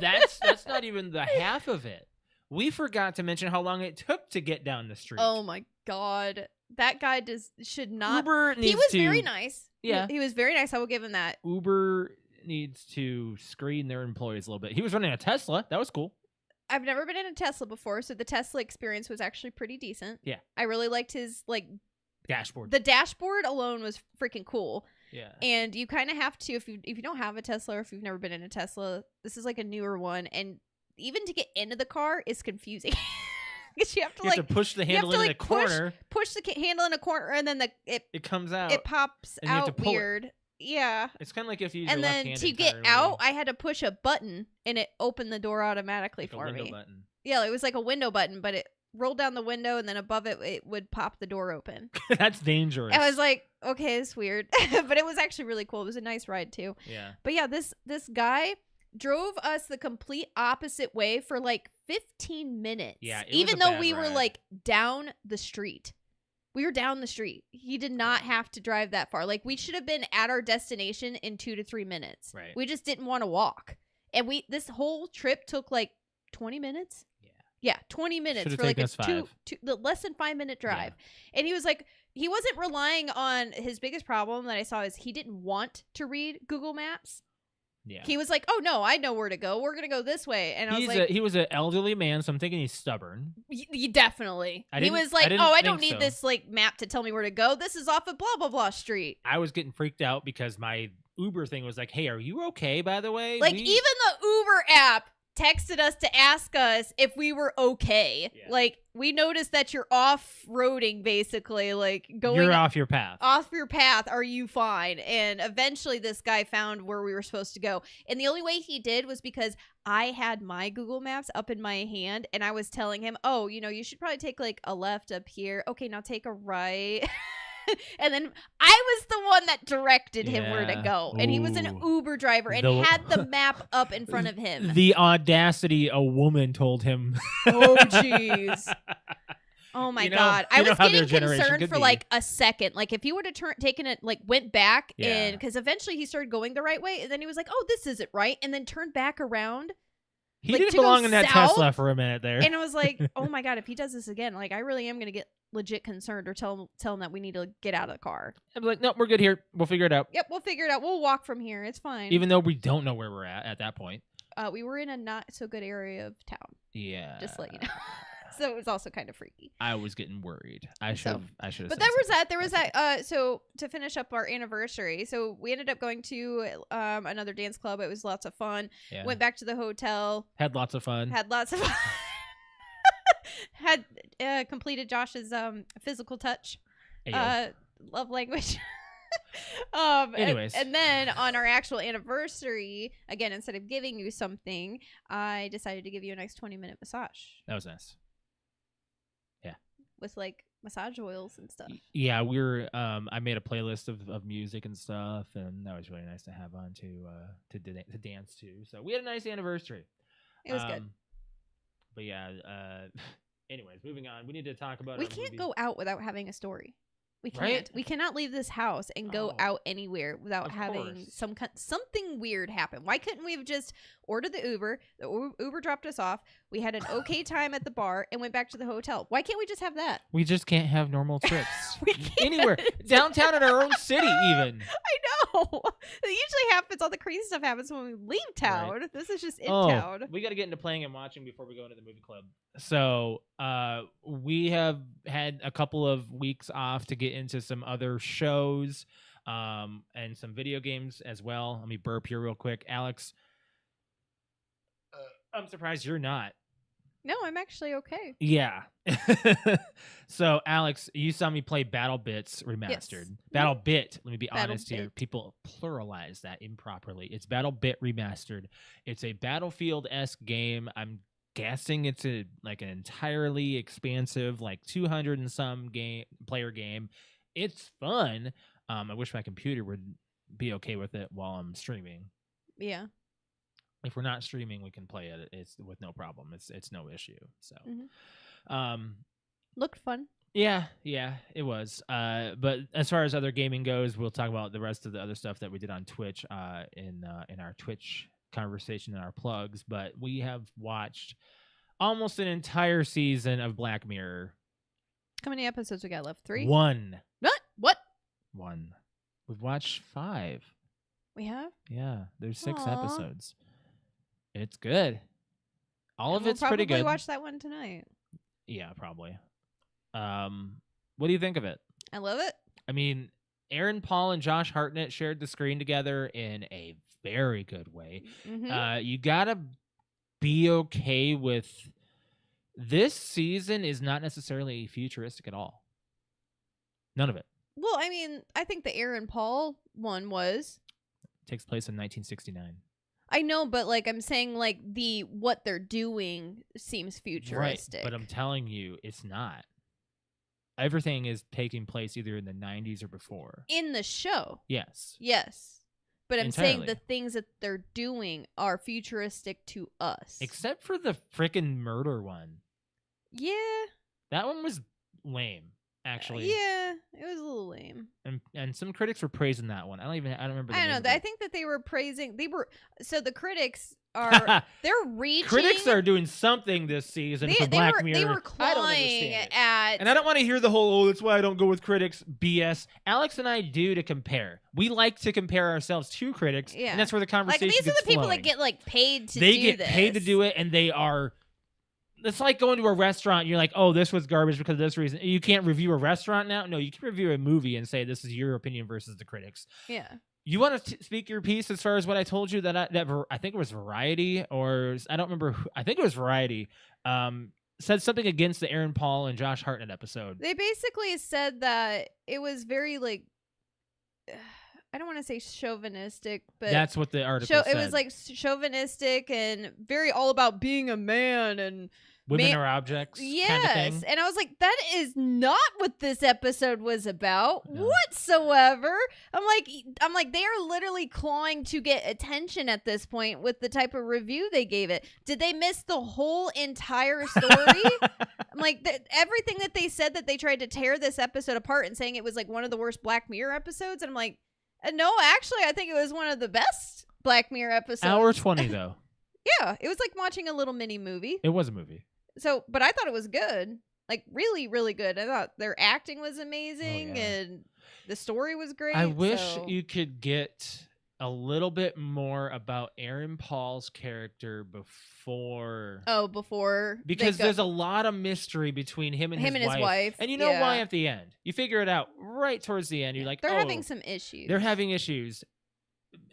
That's not even the half of it. We forgot to mention how long it took to get down the street. Oh my god, that guy should not. Uber needs He was to, very nice. Yeah. he was very nice. I will give him that. Uber needs to screen their employees a little bit. He was running a Tesla. That was cool. I've never been in a Tesla before, so the Tesla experience was actually pretty decent. Yeah. I really liked his like Dashboard. the dashboard alone was freaking cool. Yeah. And you kind of have to, if you don't have a Tesla or if you've never been in a Tesla, this is like a newer one, and even to get into the car is confusing because you have to You have to push the handle in the corner. push the handle in a corner, and then It comes out. it pops and you have to out pull it. weird. Yeah. It's kind of like if you use And your then left to hand get entirely. out, I had to push a button, and it opened the door automatically like a for window me. button. Yeah, it was like a window button, but it rolled down the window, and then above it, it would pop the door open. That's dangerous. I was like, okay, it's weird, but it was actually really cool. It was a nice ride too. yeah. But yeah, this drove drove us the complete opposite way for like 15 minutes. Yeah, it was even a though bad we were ride. like down the street. We were down the street. He did not have to drive that far. Like, we should have been at our destination in 2 to 3 minutes. Right. We just didn't want to walk. And this whole trip took like 20 minutes. Yeah, 20 minutes Should've for like taken a us 5. the less than 5 minute drive. And he was like, he wasn't relying on his biggest problem that I saw is he didn't want to read Google Maps. Yeah. He was like, "Oh no, I know where to go. We're gonna go this way." And I was like, he was an elderly man, so I'm thinking he's stubborn. Definitely. He didn't- was like, I didn't "Oh, I think don't need so. this like map to tell me where to go. This is off of blah blah blah street." I was getting freaked out because my Uber thing was like, "Hey, are you okay? By the way, Like even the Uber app texted us to ask us if we were okay. Yeah. Like we noticed that you're off-roading basically, like going you're off your path. off your path. Are you fine? And eventually this guy found where we were supposed to go. And the only way he did was because I had my Google Maps up in my hand and I was telling him, "Oh, you should probably take like a left up here. Okay, now take a right." And then I was the one that directed him where to Yeah. go. And he was an Ooh. Uber driver and The- had the map up in front of him. The audacity a woman told him. Oh, jeez. Oh my God. I was how their getting generation concerned could for be. like a second. Like if he would have taken it, like went back Yeah. and because eventually he started going the right way. And then he was like, "Oh, this isn't right." And then turned back around. He like, didn't to go belong in that south? Tesla for a minute there. And I was like, "Oh my God, if he does this again, like I really am going to get legit concerned or tell him that we need to get out of the car." I'm like, "No, we're good here. We'll figure it out." Yep, we'll figure it out. We'll walk from here. It's fine. Even though we don't know where we're at that point. We were in a not so good area of town, Yeah. just to let you know. So it was also kind of freaky. I was getting worried. I should have. But there was that. So to finish up our anniversary, so we ended up going to another dance club. It was lots of fun. Yeah. Went back to the hotel. Had lots of fun. Had lots of fun. Had completed Josh's physical touch Ayo. love language. Anyways. and then on our actual anniversary, again, instead of giving you something, I decided to give you a nice 20-minute massage That was nice. with like massage oils and stuff. Yeah, we were. I made a playlist of music and stuff, and that was really nice to have on to dance to. So we had a nice anniversary. It was good. But yeah. Anyways, moving on. We need to talk about. We our can't movie. go out without having a story. We can't. Right? We cannot leave this house and go Oh. out anywhere without Of having course. something weird happen. Why couldn't we have just ordered the Uber? The Uber dropped us off. We had an okay time at the bar and went back to the hotel. Why can't we just have that? We just can't have normal trips We can't. anywhere downtown in our own city, even. I know. It usually happens. All the crazy stuff happens when we leave town. This is just in town. We got to get into playing and watching before we go into the movie club. So we have had a couple of weeks off to get into some other shows and some video games as well. Let me burp here real quick. Alex, I'm surprised you're not. No, I'm actually okay. Yeah. So, Alex, you saw me play Battle Bits Remastered. Yes. Battle Bit, let me be Battle honest here. Bit. People pluralize that improperly. It's Battle Bit Remastered. It's a Battlefield-esque game. I'm guessing it's an entirely expansive, like 200 and some player game. It's fun. I wish my computer would be okay with it while I'm streaming. Yeah. If we're not streaming, we can play it. It's with no problem. It's no issue. So, Looked fun. yeah, it was. But as far as other gaming goes, we'll talk about the rest of the other stuff that we did on Twitch in our Twitch conversation and our plugs. But we have watched almost an entire season of Black Mirror. How many episodes we got left? 3? One. What? We've watched 5. We have? Yeah, there's 6 Aw. episodes. It's good. All of We'll it's pretty probably good. watch that one tonight. Yeah, probably. What do you think of it? I love it. I mean, Aaron Paul and Josh Hartnett shared the screen together in a very good way. Mm-hmm. You gotta be okay with this season is not necessarily futuristic at all. None of it. Well, I mean, I think the Aaron Paul one was. It takes place in 1969. I know, but like I'm saying, like what they're doing seems futuristic. Right, but I'm telling you, it's not. Everything is taking place either in the 90s or before. In the show. Yes. Yes. But I'm saying Entirely. the things that they're doing are futuristic to us. Except for the frickin' murder one. Yeah. That one was lame. actually. Yeah, it was a little lame. And some critics were praising that one. I don't remember the I name don't of know. I it. think that they were praising. So the critics are they're reaching. Critics are doing something this season for Black Mirror. They were I don't clawing understand it. at. And I don't want to hear the whole, that's why I don't go with critics BS. Alex and I do to compare. We like to compare ourselves to critics, Yeah. and that's where the conversation These are the gets people flowing. that get paid to they do get this. paid to do it, and they are. It's like going to a restaurant. You're like, oh, this was garbage because of this reason. You can't review a restaurant now. No, you can review a movie and say this is your opinion versus the critics. Yeah. You want to speak your piece as far as what I told you that I think it was Variety, or I don't remember. I think it was Variety. Said something against the Aaron Paul and Josh Hartnett episode. They basically said that it was very I don't want to say chauvinistic, but That's what the article said. It was chauvinistic and very all about being a man and women are objects. Yes, kind of thing. And I was like, that is not what this episode was about No. whatsoever. I'm like, they are literally clawing to get attention at this point with the type of review they gave it. Did they miss the whole entire story? I'm like, everything that they said, that they tried to tear this episode apart and saying it was one of the worst Black Mirror episodes, and I'm like, no, actually, I think it was one of the best Black Mirror episodes. Hour 20 though. Yeah, it was like watching a little mini movie. It was a movie. So, but I thought it was good. Really, really good. I thought their acting was amazing and the story was great. I wish you could get a little bit more about Aaron Paul's character before. Because there's a lot of mystery between him and his wife. And you know why at the end. You figure it out right towards the end. You're like, they're having some issues. They're having issues.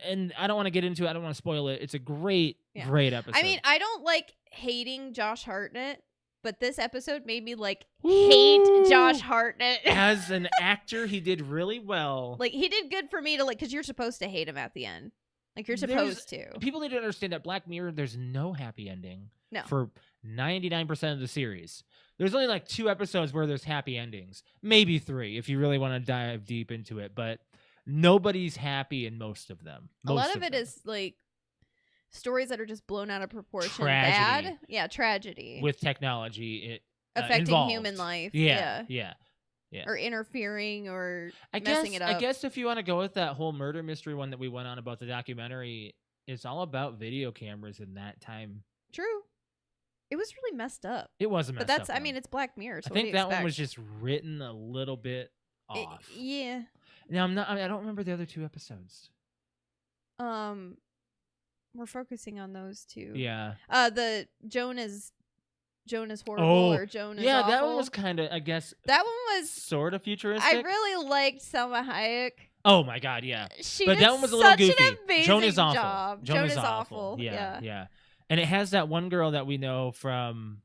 And I don't want to get into it. I don't want to spoil it. It's a great episode. I mean, I don't like hating Josh Hartnett, but this episode made me hate Josh Hartnett. As an actor, he did really well. He did good for me to because you're supposed to hate him at the end. You're supposed to. People need to understand that Black Mirror, there's no happy ending. No. For 99% of the series. There's only 2 episodes where there's happy endings. Maybe 3 if you really want to dive deep into it, but nobody's happy in most of them. A lot of it is stories that are just blown out of proportion. Tragedy. Bad. Yeah, tragedy. With technology affecting involved. human life. Yeah. Or interfering or I messing it up. I guess if you want to go with that whole murder mystery one that we went on about the documentary, it's all about video cameras in that time. True. It was really messed up. It wasn't messed up. But that's, I mean, it's Black Mirror. So I think that one was just written a little bit off. Yeah. Now I don't remember the other 2 episodes. We're focusing on those 2. Yeah. The Joan is horrible or Joan is awful. That one was kind of, I guess. That one was sort of futuristic. I really liked Selma Hayek. Oh my god, yeah. She but did that one was a little such goofy. An amazing Joan is awful. job. Joan is awful. Yeah. And it has that one girl that we know from.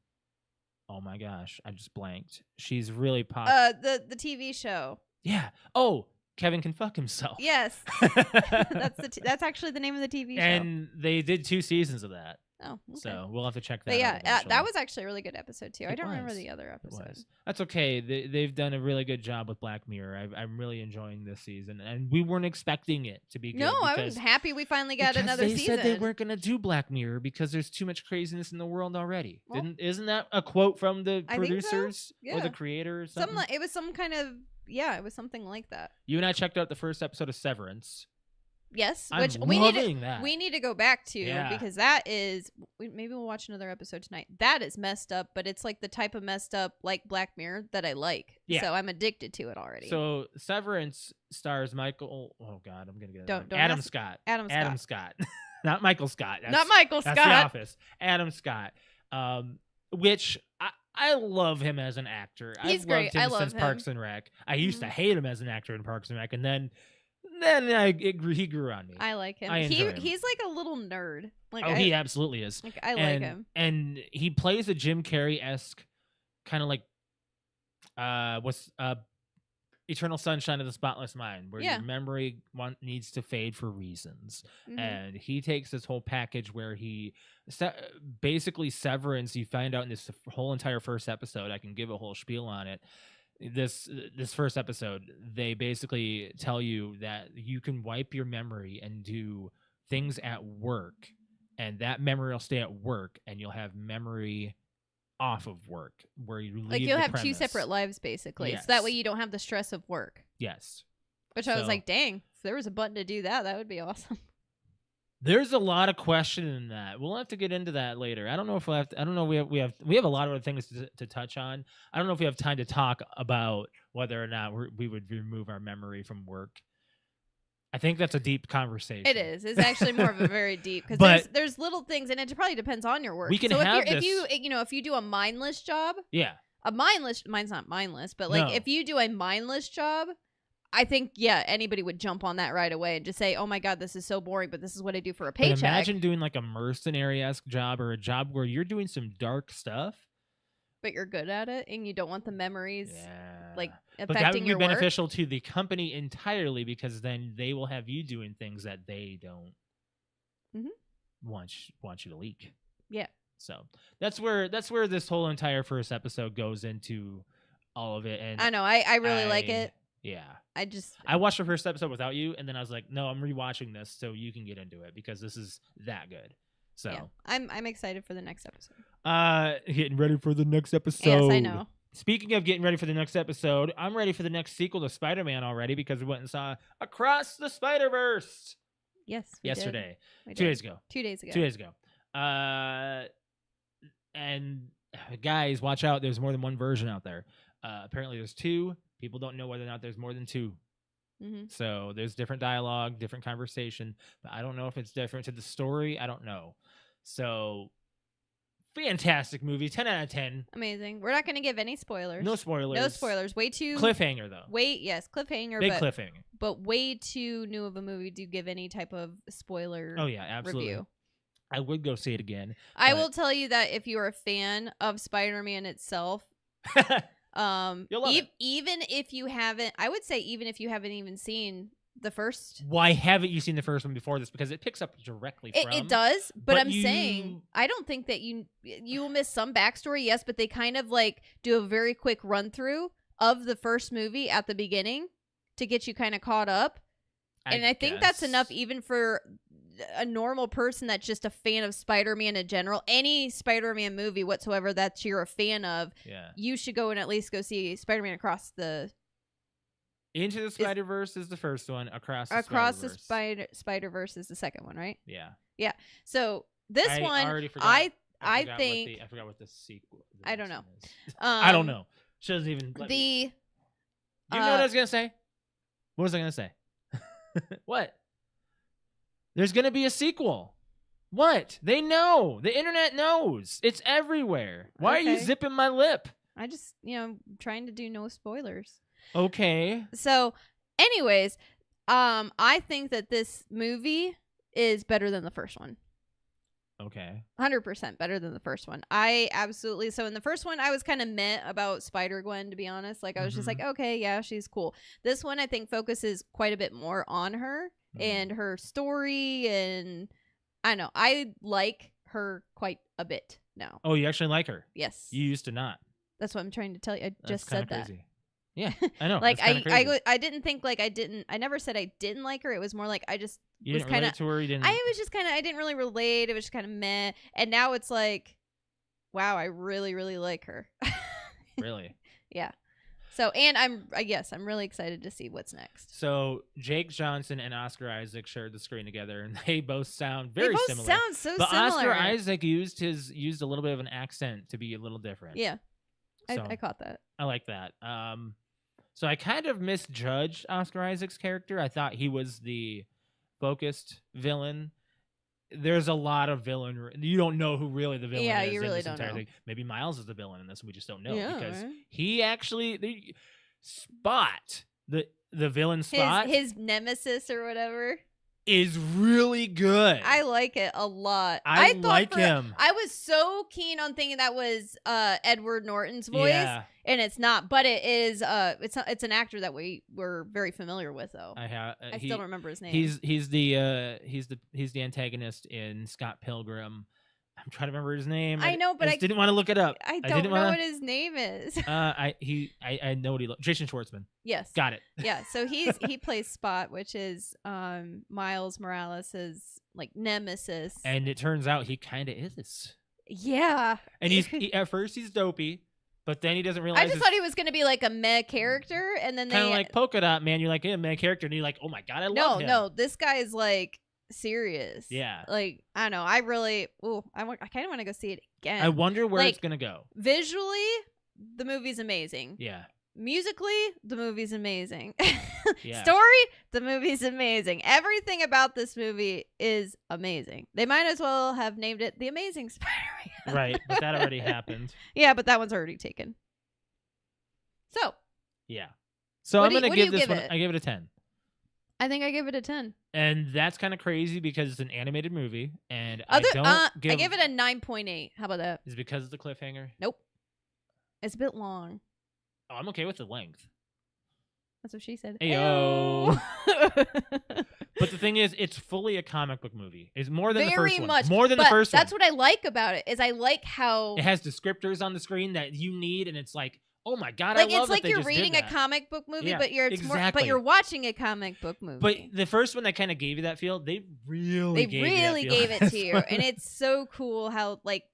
Oh my gosh, I just blanked. She's really popular. The TV show. Yeah. Oh, Kevin Can Fuck Himself. Yes. That's actually the name of the TV show. And they did 2 seasons of that. Oh, okay. So we'll have to check that out. But yeah, that was actually a really good episode too. I don't remember the other episode. It was. That's okay. They've done a really good job with Black Mirror. I'm really enjoying this season, and we weren't expecting it to be good. No, I was happy we finally got another season. They said they weren't going to do Black Mirror because there's too much craziness in the world already. Well, isn't that a quote from the producers or the creator or something? It was some kind of it was something like that. You and I checked out the first episode of Severance. Yes, which we need to go back to because that is maybe we'll watch another episode tonight. That is messed up, but it's the type of messed up like Black Mirror that I like. Yeah. So I'm addicted to it already. So Severance stars Michael. Oh God, I'm gonna get it. Don't Adam Scott. Adam Scott. Not Michael Scott. Not Michael Scott. That's The Office. Adam Scott. Which I love him as an actor. He's great. I've loved him since Parks and Rec. I used to hate him as an actor in Parks and Rec, and then he grew on me. I like him. He's like a little nerd. He absolutely is. I like him. And he plays a Jim Carrey-esque kind of Eternal Sunshine of the Spotless Mind, where your memory needs to fade for reasons. Mm-hmm. And he takes this whole package where basically Severance, you find out in this whole entire first episode, I can give a whole spiel on it. This first episode, they basically tell you that you can wipe your memory and do things at work, and that memory will stay at work, and you'll have memory off of work, where you leave Like you'll the have premise. 2 separate lives basically. Yes. So that way you don't have the stress of work. Yes. Which I was So- like, dang, if there was a button to do that, that would be awesome. There's a lot of question in that. We'll have to get into that later. I don't know if we'll have to, I don't know. We have a lot of other things to touch on. I don't know if we have time to talk about whether or not we would remove our memory from work. I think that's a deep conversation. It is. It's actually more of a very deep because But- there's little things, and it probably depends on your work. We can so have if this- if you do a mindless job, Yeah. mine's not mindless, but like No. if you do a mindless job, I think anybody would jump on that right away and just say, "Oh my god, this is so boring," but this is what I do for a But paycheck. imagine doing like a mercenary-esque job or a job where you're doing some dark stuff. but you're good at it, and you don't want the memories like But that would affecting be your work. beneficial to the company entirely because then they will have you doing things that they don't Mhm. want you to leak. Yeah. So that's where this whole entire first episode goes into all of it. And I know. I really like it. Yeah. I watched the first episode without you, and then I was like, no, I'm rewatching this so you can get into it because this is that good. So yeah, I'm excited for the next episode. Getting ready for the next episode. Yes, I know. Speaking of getting ready for the next episode, I'm ready for the next sequel to Spider-Man already because we went and saw Across the Spider-Verse Yes, we yesterday. did. 2 days ago. 2 days ago. 2 days ago. And guys, watch out. There's more than one version out there. Apparently there's 2. People don't know whether or not there's more than 2. Mm-hmm. So there's different dialogue, different conversation, but I don't know if it's different to the story. I don't know. So fantastic movie, 10 out of 10. Amazing. We're not going to give any spoilers. No spoilers. No spoilers. Way too Cliffhanger though. Yes, cliffhanger. Big but, cliffhanger. but way too new of a movie to give any type of spoiler Oh yeah, absolutely. review. I would go see it again. I but- will tell you that if you're a fan of Spider-Man itself, You'll love it. even if you haven't, I would say even if you haven't even seen the first. Why haven't you seen the first one before this? Because it picks up directly from. It does, but but I'm saying you- I don't think that you will miss some backstory. Yes, but they kind of like do a very quick run through of the first movie at the beginning to get you kind of caught up. And I think that's guess. enough even for a normal person that's just a fan of Spider-Man in general. Any Spider-Man movie whatsoever that you're a fan of, Yeah. you should go and at least go see Spider-Man Across the Into the Spider-Verse is the first one. Across the Spider-Verse is the second one, right? Yeah. So this I one, already forgot. I forgot think I forgot what the sequel. the I don't next know. one is. I don't know. She doesn't even. Let me- The You know what I was gonna say? What was I gonna say? What? There's gonna be a sequel. What? They know. The internet knows. It's everywhere. Why are you Okay. zipping my lip? I just trying to do no spoilers. Okay. So, anyways, I think that this movie is better than the first one. Okay. 100% better than the first one. I absolutely. So in the first one, I was kind of meh about Spider-Gwen, to be honest. Like I was just like, okay, yeah, she's cool. This one, I think, focuses quite a bit more on her and her story, and I don't know. I like her quite a bit now. Oh, you actually like her? Yes, You used to not. that's what I'm trying to tell you. I That's just kinda said that. crazy. Yeah, I know. Like that's kinda crazy. I didn't think like I didn't. I never said I didn't like her. It was more like I just You was didn't kind relate of. to her. You didn't. I was just kind of. I didn't really relate. It was just kind of meh. And now it's like, wow, I really, really like her. Really. Yeah. So, and I'm really excited to see what's next. So Jake Johnson and Oscar Isaac shared the screen together, and they both sound very they both similar. sound so but similar. Oscar Isaac used a little bit of an accent to be a little different. Yeah, So, I caught that. I like that. So I kind of misjudged Oscar Isaac's character. I thought he was the focused villain. There's a lot of villain. You don't know who really the villain Yeah, is. you in really this don't entire know. thing. Maybe Miles is the villain in this, and we just don't know Yeah, because right. he actually Spot the villain Spot His nemesis or whatever. is really good. I like it a lot. I thought like him. I was so keen on thinking that was Edward Norton's voice, Yeah, and it's not. But it is. It's an actor that we were very familiar with, though. I have. I still don't remember his name. He's the antagonist in Scott Pilgrim. I'm trying to remember his name. I know, but I just didn't want to look it up. I didn't don't know wanna- what his name is. I know what he looks. Jason Schwartzman. Yes. Got it. Yeah. So he plays Spot, which is Miles Morales' like nemesis. And it turns out he kind of is. Yeah. And at first he's dopey, but then he doesn't realize. I just thought he was going to be like a meh character, and then kind of like Polka Dot Man. You're like, meh character, and you're like, oh my god, I love him. No, this guy is like serious. Yeah. Like, I don't know. I really, I kind of want to go see it again. I wonder where like, it's gonna go. Visually, the movie's amazing. Yeah. Musically, the movie's amazing. Yeah. Story, the movie's amazing. Everything about this movie is amazing. They might as well have named it The Amazing Spider-Man. Right, but that already happened. Yeah, but that one's already taken. So. Yeah. So I'm gonna give this one. It? I give it a 10. I think I give it a 10. And that's kind of crazy because it's an animated movie, and I give it a 9.8. How about that? Is it because of the cliffhanger? Nope. It's a bit long. Oh, I'm okay with the length. That's what she said. Ayo. But the thing is, it's fully a comic book movie. It's more than the first one. Much. More than the first one. That's what I like about it. Is I like how it has descriptors on the screen that you need, and it's like, oh my god, like I love it's like that you're they just reading did a that. comic book movie, Yeah, but you're watching a comic book movie. But the first one that kind of gave you that feel, they really gave it to you, and it's so cool how like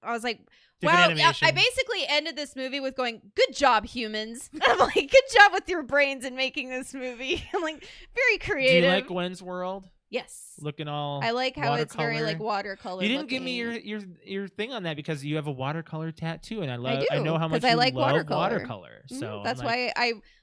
I was like. Different wow, animation. I basically ended this movie with going, good job, humans. I'm like, good job with your brains in making this movie. I'm like, very creative. Do you like Gwen's World? Yes. Looking all I like how it's very watercolor. like watercolor. You didn't give me your thing on that because you have a watercolor tattoo, and I do, know how much I you like love watercolor. So that's why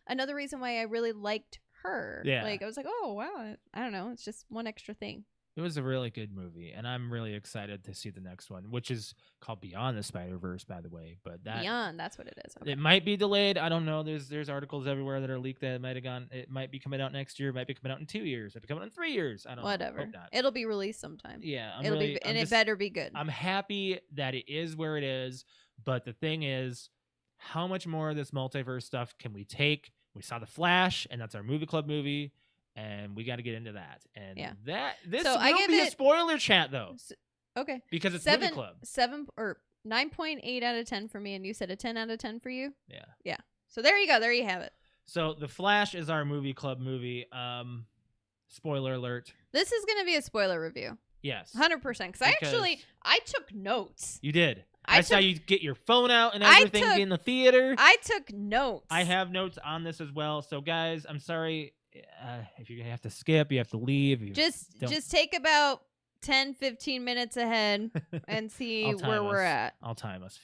another reason why I really liked her. Yeah. Like I was like, oh wow, I don't know, it's just one extra thing. It was a really good movie, and I'm really excited to see the next one, which is called Beyond the Spider-Verse, by the way. But Beyond, that's what it is. Okay. It might be delayed. I don't know. There's articles everywhere that are leaked that it might be coming out next year. It might be coming out in 2 years. It might be coming out in 3 years. I don't know. Whatever. Hope not. It'll be released sometime. Yeah. It better be good. I'm happy that it is where it is, but the thing is, how much more of this multiverse stuff can we take? We saw The Flash, and that's our movie club movie. And we got to get into that. And this will be a spoiler chat though. Okay. Because it's movie club. 9.8 out of 10 for me, and you said a 10 out of 10 for you? Yeah. Yeah. So there you go. There you have it. So The Flash is our movie club movie. Spoiler alert. This is going to be a spoiler review. Yes. 100%. Because I took notes. You did. I saw you get your phone out and everything in the theater. I took notes. I have notes on this as well. So guys, I'm sorry. If you have to skip, you have to leave. Just take about 10-15 minutes ahead and see where we're at. I'll time us.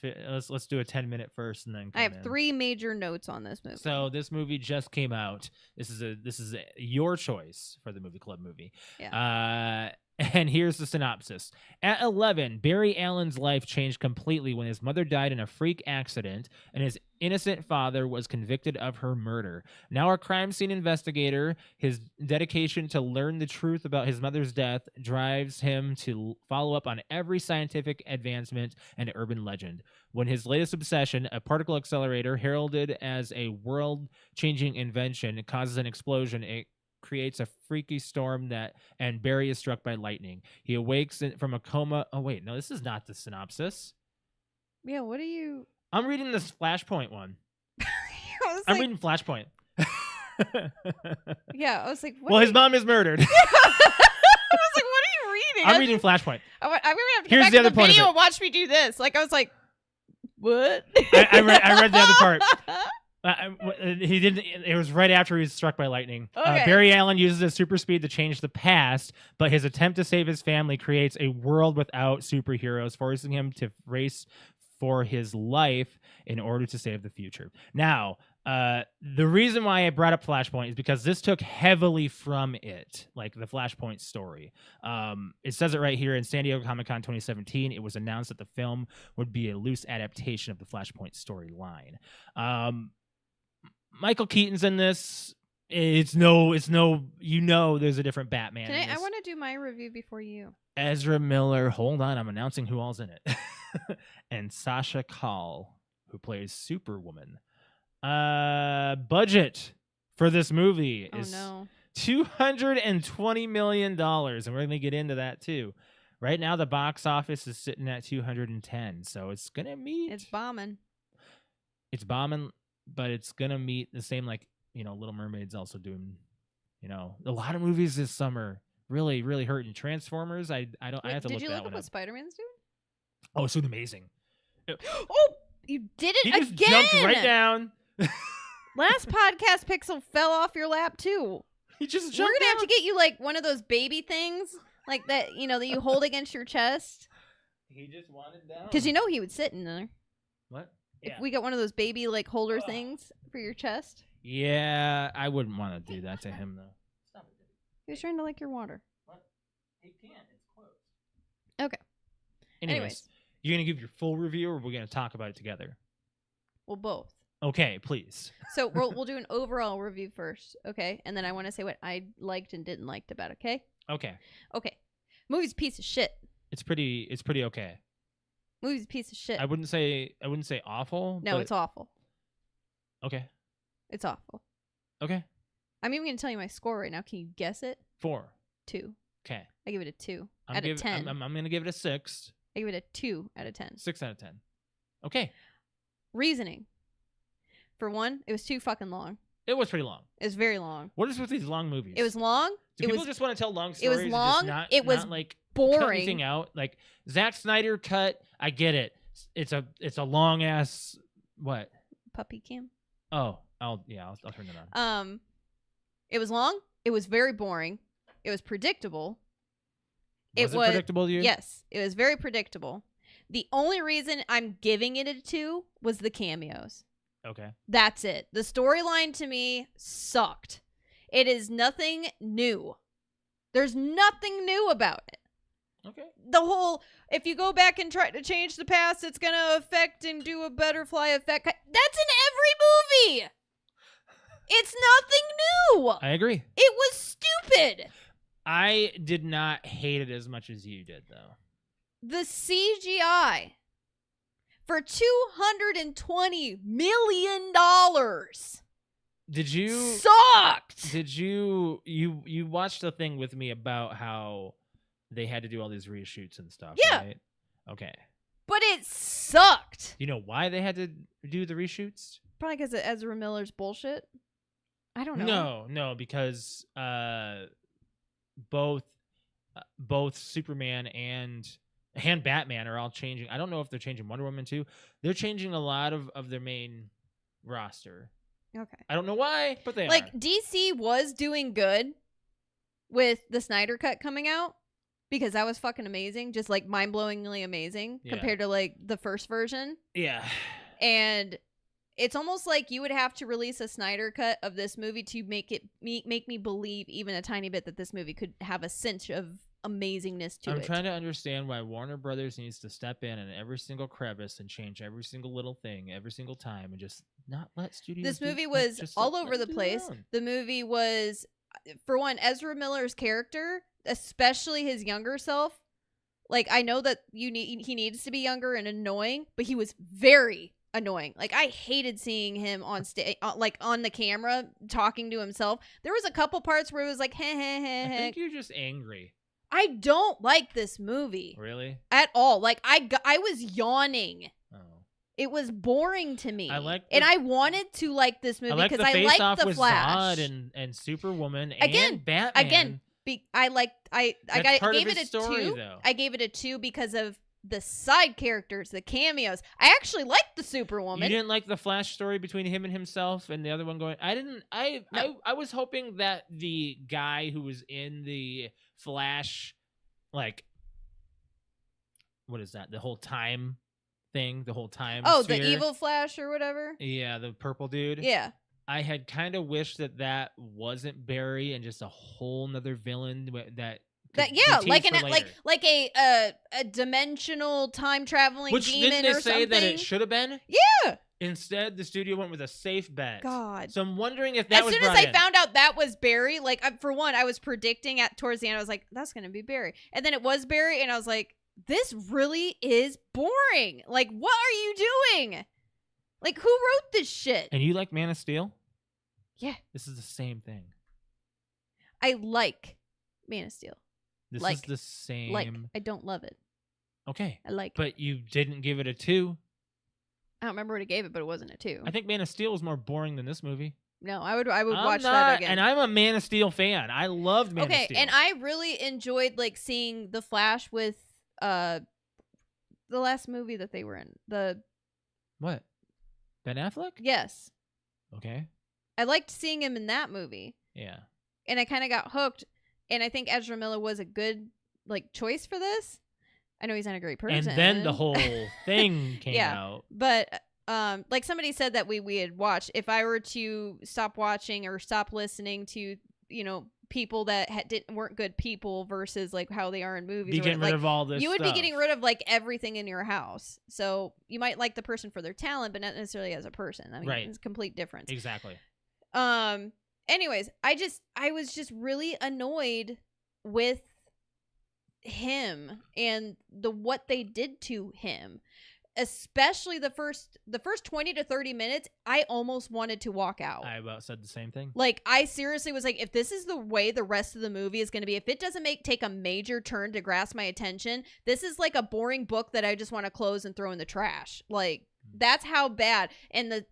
Let's do a 10-minute first, and then I have 3 major notes on this movie. So this movie just came out. This is your choice for the movie club movie. Yeah. And here's the synopsis. At 11, Barry Allen's life changed completely when his mother died in a freak accident and his innocent father was convicted of her murder. Now a crime scene investigator, his dedication to learn the truth about his mother's death drives him to follow up on every scientific advancement and urban legend. When his latest obsession, a particle accelerator heralded as a world-changing invention, causes an explosion, it creates a freaky storm and Barry is struck by lightning. He awakes from a coma. Oh wait, no, this is not the synopsis. Yeah, what are you? I'm reading this Flashpoint one. I'm reading Flashpoint. Yeah, I was like, well, his mom is murdered. I was like, what are you reading? I'm reading Flashpoint. I'm gonna have to Here's go back the to other the part of video it. and watch me do this. Like I was like, what? I read the other part. He didn't. It was right after he was struck by lightning. Okay. Barry Allen uses his super speed to change the past, but his attempt to save his family creates a world without superheroes, forcing him to race for his life in order to save the future. Now, the reason why I brought up Flashpoint is because this took heavily from it, like the Flashpoint story. It says it right here in San Diego Comic-Con 2017. It was announced that the film would be a loose adaptation of the Flashpoint storyline. Michael Keaton's in this. There's a different Batman. I want to do my review before you. Ezra Miller. Hold on, I'm announcing who all's in it. And Sasha Calle, who plays Superwoman. Budget for this movie is $220 million, and we're going to get into that too. Right now, the box office is sitting at 210, so it's going to meet. It's bombing. It's bombing, but it's going to meet the same, like, Little Mermaid's also doing, a lot of movies this summer really, really hurting. Transformers, I have to look that one up. Did you look up what Spider-Man's doing? Oh, it's amazing. Oh, you did it He again. just jumped right down. Last podcast pixel fell off your lap too. He just We're jumped gonna have down. to get you like one of those baby things, like that, that you hold against your chest. He just wanted down. Because he would sit in there. What? If we got one of those baby like holder things for your chest. Yeah, I wouldn't want to do that to him though. Stop it. He was trying to lick your water. What? He can't. It's closed. Okay. Anyways, you're gonna give your full review, or we're gonna talk about it together? Well, both. Okay, please. So we'll do an overall review first, okay? And then I want to say what I liked and didn't like about it, okay? Okay. Okay. Movie's a piece of shit. It's pretty okay. Movie's a piece of shit. I wouldn't say awful. No, but... it's awful. Okay. It's awful. Okay. I'm even gonna tell you my score right now. Can you guess it? 4. 2. Okay. I give it a 2 out of 10. I'm gonna give it a 6. I give it a 2 out of 10. 6 out of 10. Okay. Reasoning. For one, it was too fucking long. It was pretty long. It was very long. What is with these long movies? It was long. Do people just want to tell long it stories? was long. It was not like boring. cut anything out. Like Zack Snyder cut. I get it. It's a long ass what? Puppy cam. Oh, I'll turn it on. It was long. It was very boring. It was predictable. Was it predictable to you? Yes, it was very predictable. The only reason I'm giving it a 2 was the cameos. Okay. That's it. The storyline to me sucked. It is nothing new. There's nothing new about it. Okay. The whole, if you go back and try to change the past, it's going to affect and do a butterfly effect. That's in every movie. It's nothing new. I agree. It was stupid. I did not hate it as much as you did, though. The CGI for $220 million Did you sucked. Did you watched the thing with me about how they had to do all these reshoots and stuff? Yeah. Right? Okay. But it sucked. You know why they had to do the reshoots? Probably because of Ezra Miller's bullshit. I don't know. No, because both Superman and Batman are all changing. I don't know if they're changing Wonder Woman too. They're changing a lot of their main roster. Okay. I don't know why, but they like are. DC was doing good with the Snyder Cut coming out because that was fucking amazing, just like mind-blowingly amazing compared to like the first version. Yeah. And it's almost like you would have to release a Snyder Cut of this movie to make me believe even a tiny bit that this movie could have a cinch of amazingness to it. I'm trying to understand why Warner Brothers needs to step in every single crevice and change every single little thing every single time and just not let studios. This movie was all over the place. The movie was, for one, Ezra Miller's character, especially his younger self. Like, I know that he needs to be younger and annoying, but he was very annoying. Like, I hated seeing him on stage, like on the camera talking to himself. There was a couple parts where it was like, heh heh heh heh. I think you're just angry. I don't like this movie. Really? At all. Like, I was yawning. Oh. It was boring to me. And I wanted to like this movie because I liked liked the Flash. Zod and Superwoman again, and Batman. Again, I gave it a story, 2. Though. I gave it a 2 because of the side characters, the cameos. I actually liked the Superwoman. You didn't like the Flash story between him and himself and the other one going. I was hoping that the guy who was in the Flash, like, what is that? The whole time thing, the whole time. Oh, sphere. the evil Flash or whatever. Yeah, the purple dude. Yeah. I had kind of wished that wasn't Barry and just a whole nother villain that like a dimensional time traveling demon didn't they or say something. That it should have been? Yeah. Instead, the studio went with a safe bet. God. So I'm wondering if that was as soon as Brian. I found out that was Barry, like for one, I was predicting towards the end, I was like, that's gonna be Barry, and then it was Barry, and I was like, this really is boring. Like, what are you doing? Like, who wrote this shit? And you like Man of Steel? Yeah. This is the same thing. I like Man of Steel. This is the same. Like, I don't love it. Okay. I like But you didn't give it a 2. I don't remember what I gave it, but it wasn't a 2. I think Man of Steel was more boring than this movie. No, I would watch that again. And I'm a Man of Steel fan. I loved Man of Steel. Okay, and I really enjoyed like seeing the Flash with the last movie that they were in? What? Ben Affleck? Yes. Okay. I liked seeing him in that movie. Yeah. And I kind of got hooked. And I think Ezra Miller was a good choice for this. I know he's not a great person. And then the whole thing came Yeah. out. But like somebody said that we had watched, if I were to stop watching or stop listening to, people that weren't good people versus like how they are in movies, Be getting rid of all this you would stuff. be getting rid of like everything in your house. So you might like the person for their talent, but not necessarily as a person. I mean, Right. it's a complete difference. Exactly. Anyways, I was just really annoyed with him and what they did to him. Especially the first 20 to 30 minutes, I almost wanted to walk out. I about said the same thing. Like, I seriously was like, if this is the way the rest of the movie is going to be, if it doesn't take a major turn to grasp my attention, this is like a boring book that I just want to close and throw in the trash. Like, that's how bad. And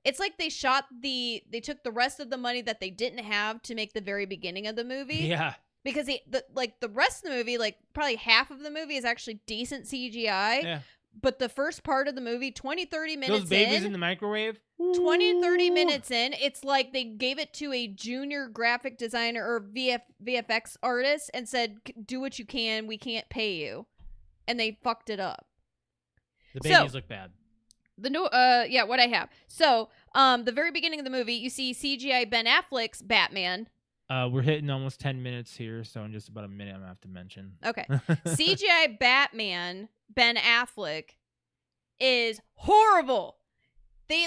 it's like they took the rest of the money that they didn't have to make the very beginning of the movie. Yeah. Because the rest of the movie, like probably half of the movie is actually decent CGI. Yeah. But the first part of the movie, 20, 30 minutes Those babies in the microwave? 20, 30 minutes in, it's like they gave it to a junior graphic designer or VFX artist and said, do what you can. We can't pay you. And they fucked it up. The babies look bad. What I have. So, the very beginning of the movie, you see CGI Ben Affleck's Batman. We're hitting almost 10 minutes here, so in just about a minute I'm going to have to mention. Okay. CGI Batman, Ben Affleck, is horrible. They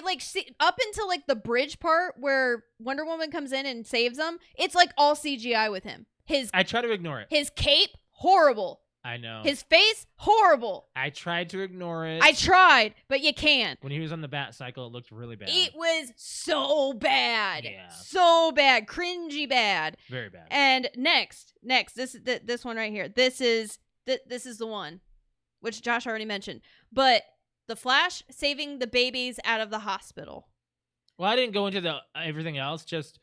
up until like the bridge part where Wonder Woman comes in and saves them, it's like all CGI with him. I try to ignore it. His cape, horrible. I know. His face, horrible. I tried to ignore it. I tried, but you can't. When he was on the bat cycle, it looked really bad. It was so bad. Yeah. So bad. Cringy bad. Very bad. And next, this one right here. This is the one, which Josh already mentioned. But the Flash saving the babies out of the hospital. Well, I didn't go into everything else. Just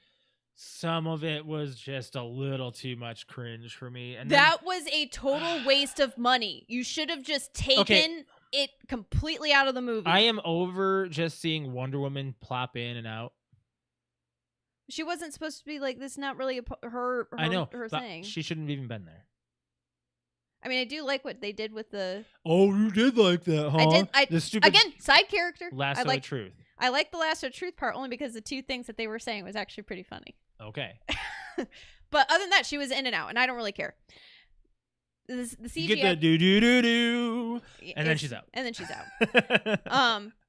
some of it was just a little too much cringe for me. And that was a total waste of money. You should have just taken it completely out of the movie. I am over just seeing Wonder Woman plop in and out. She wasn't supposed to be like this. Not really her I know, her but thing. She shouldn't have even been there. I mean, I do like what they did with the. Oh, you did like that, huh? The stupid again side character. Lasso of Truth. I like the Lasso of Truth part only because the two things that they were saying was actually pretty funny. Okay. But other than that, she was in and out, and I don't really care. The CGI. You get the do, and then she's out. And then she's out.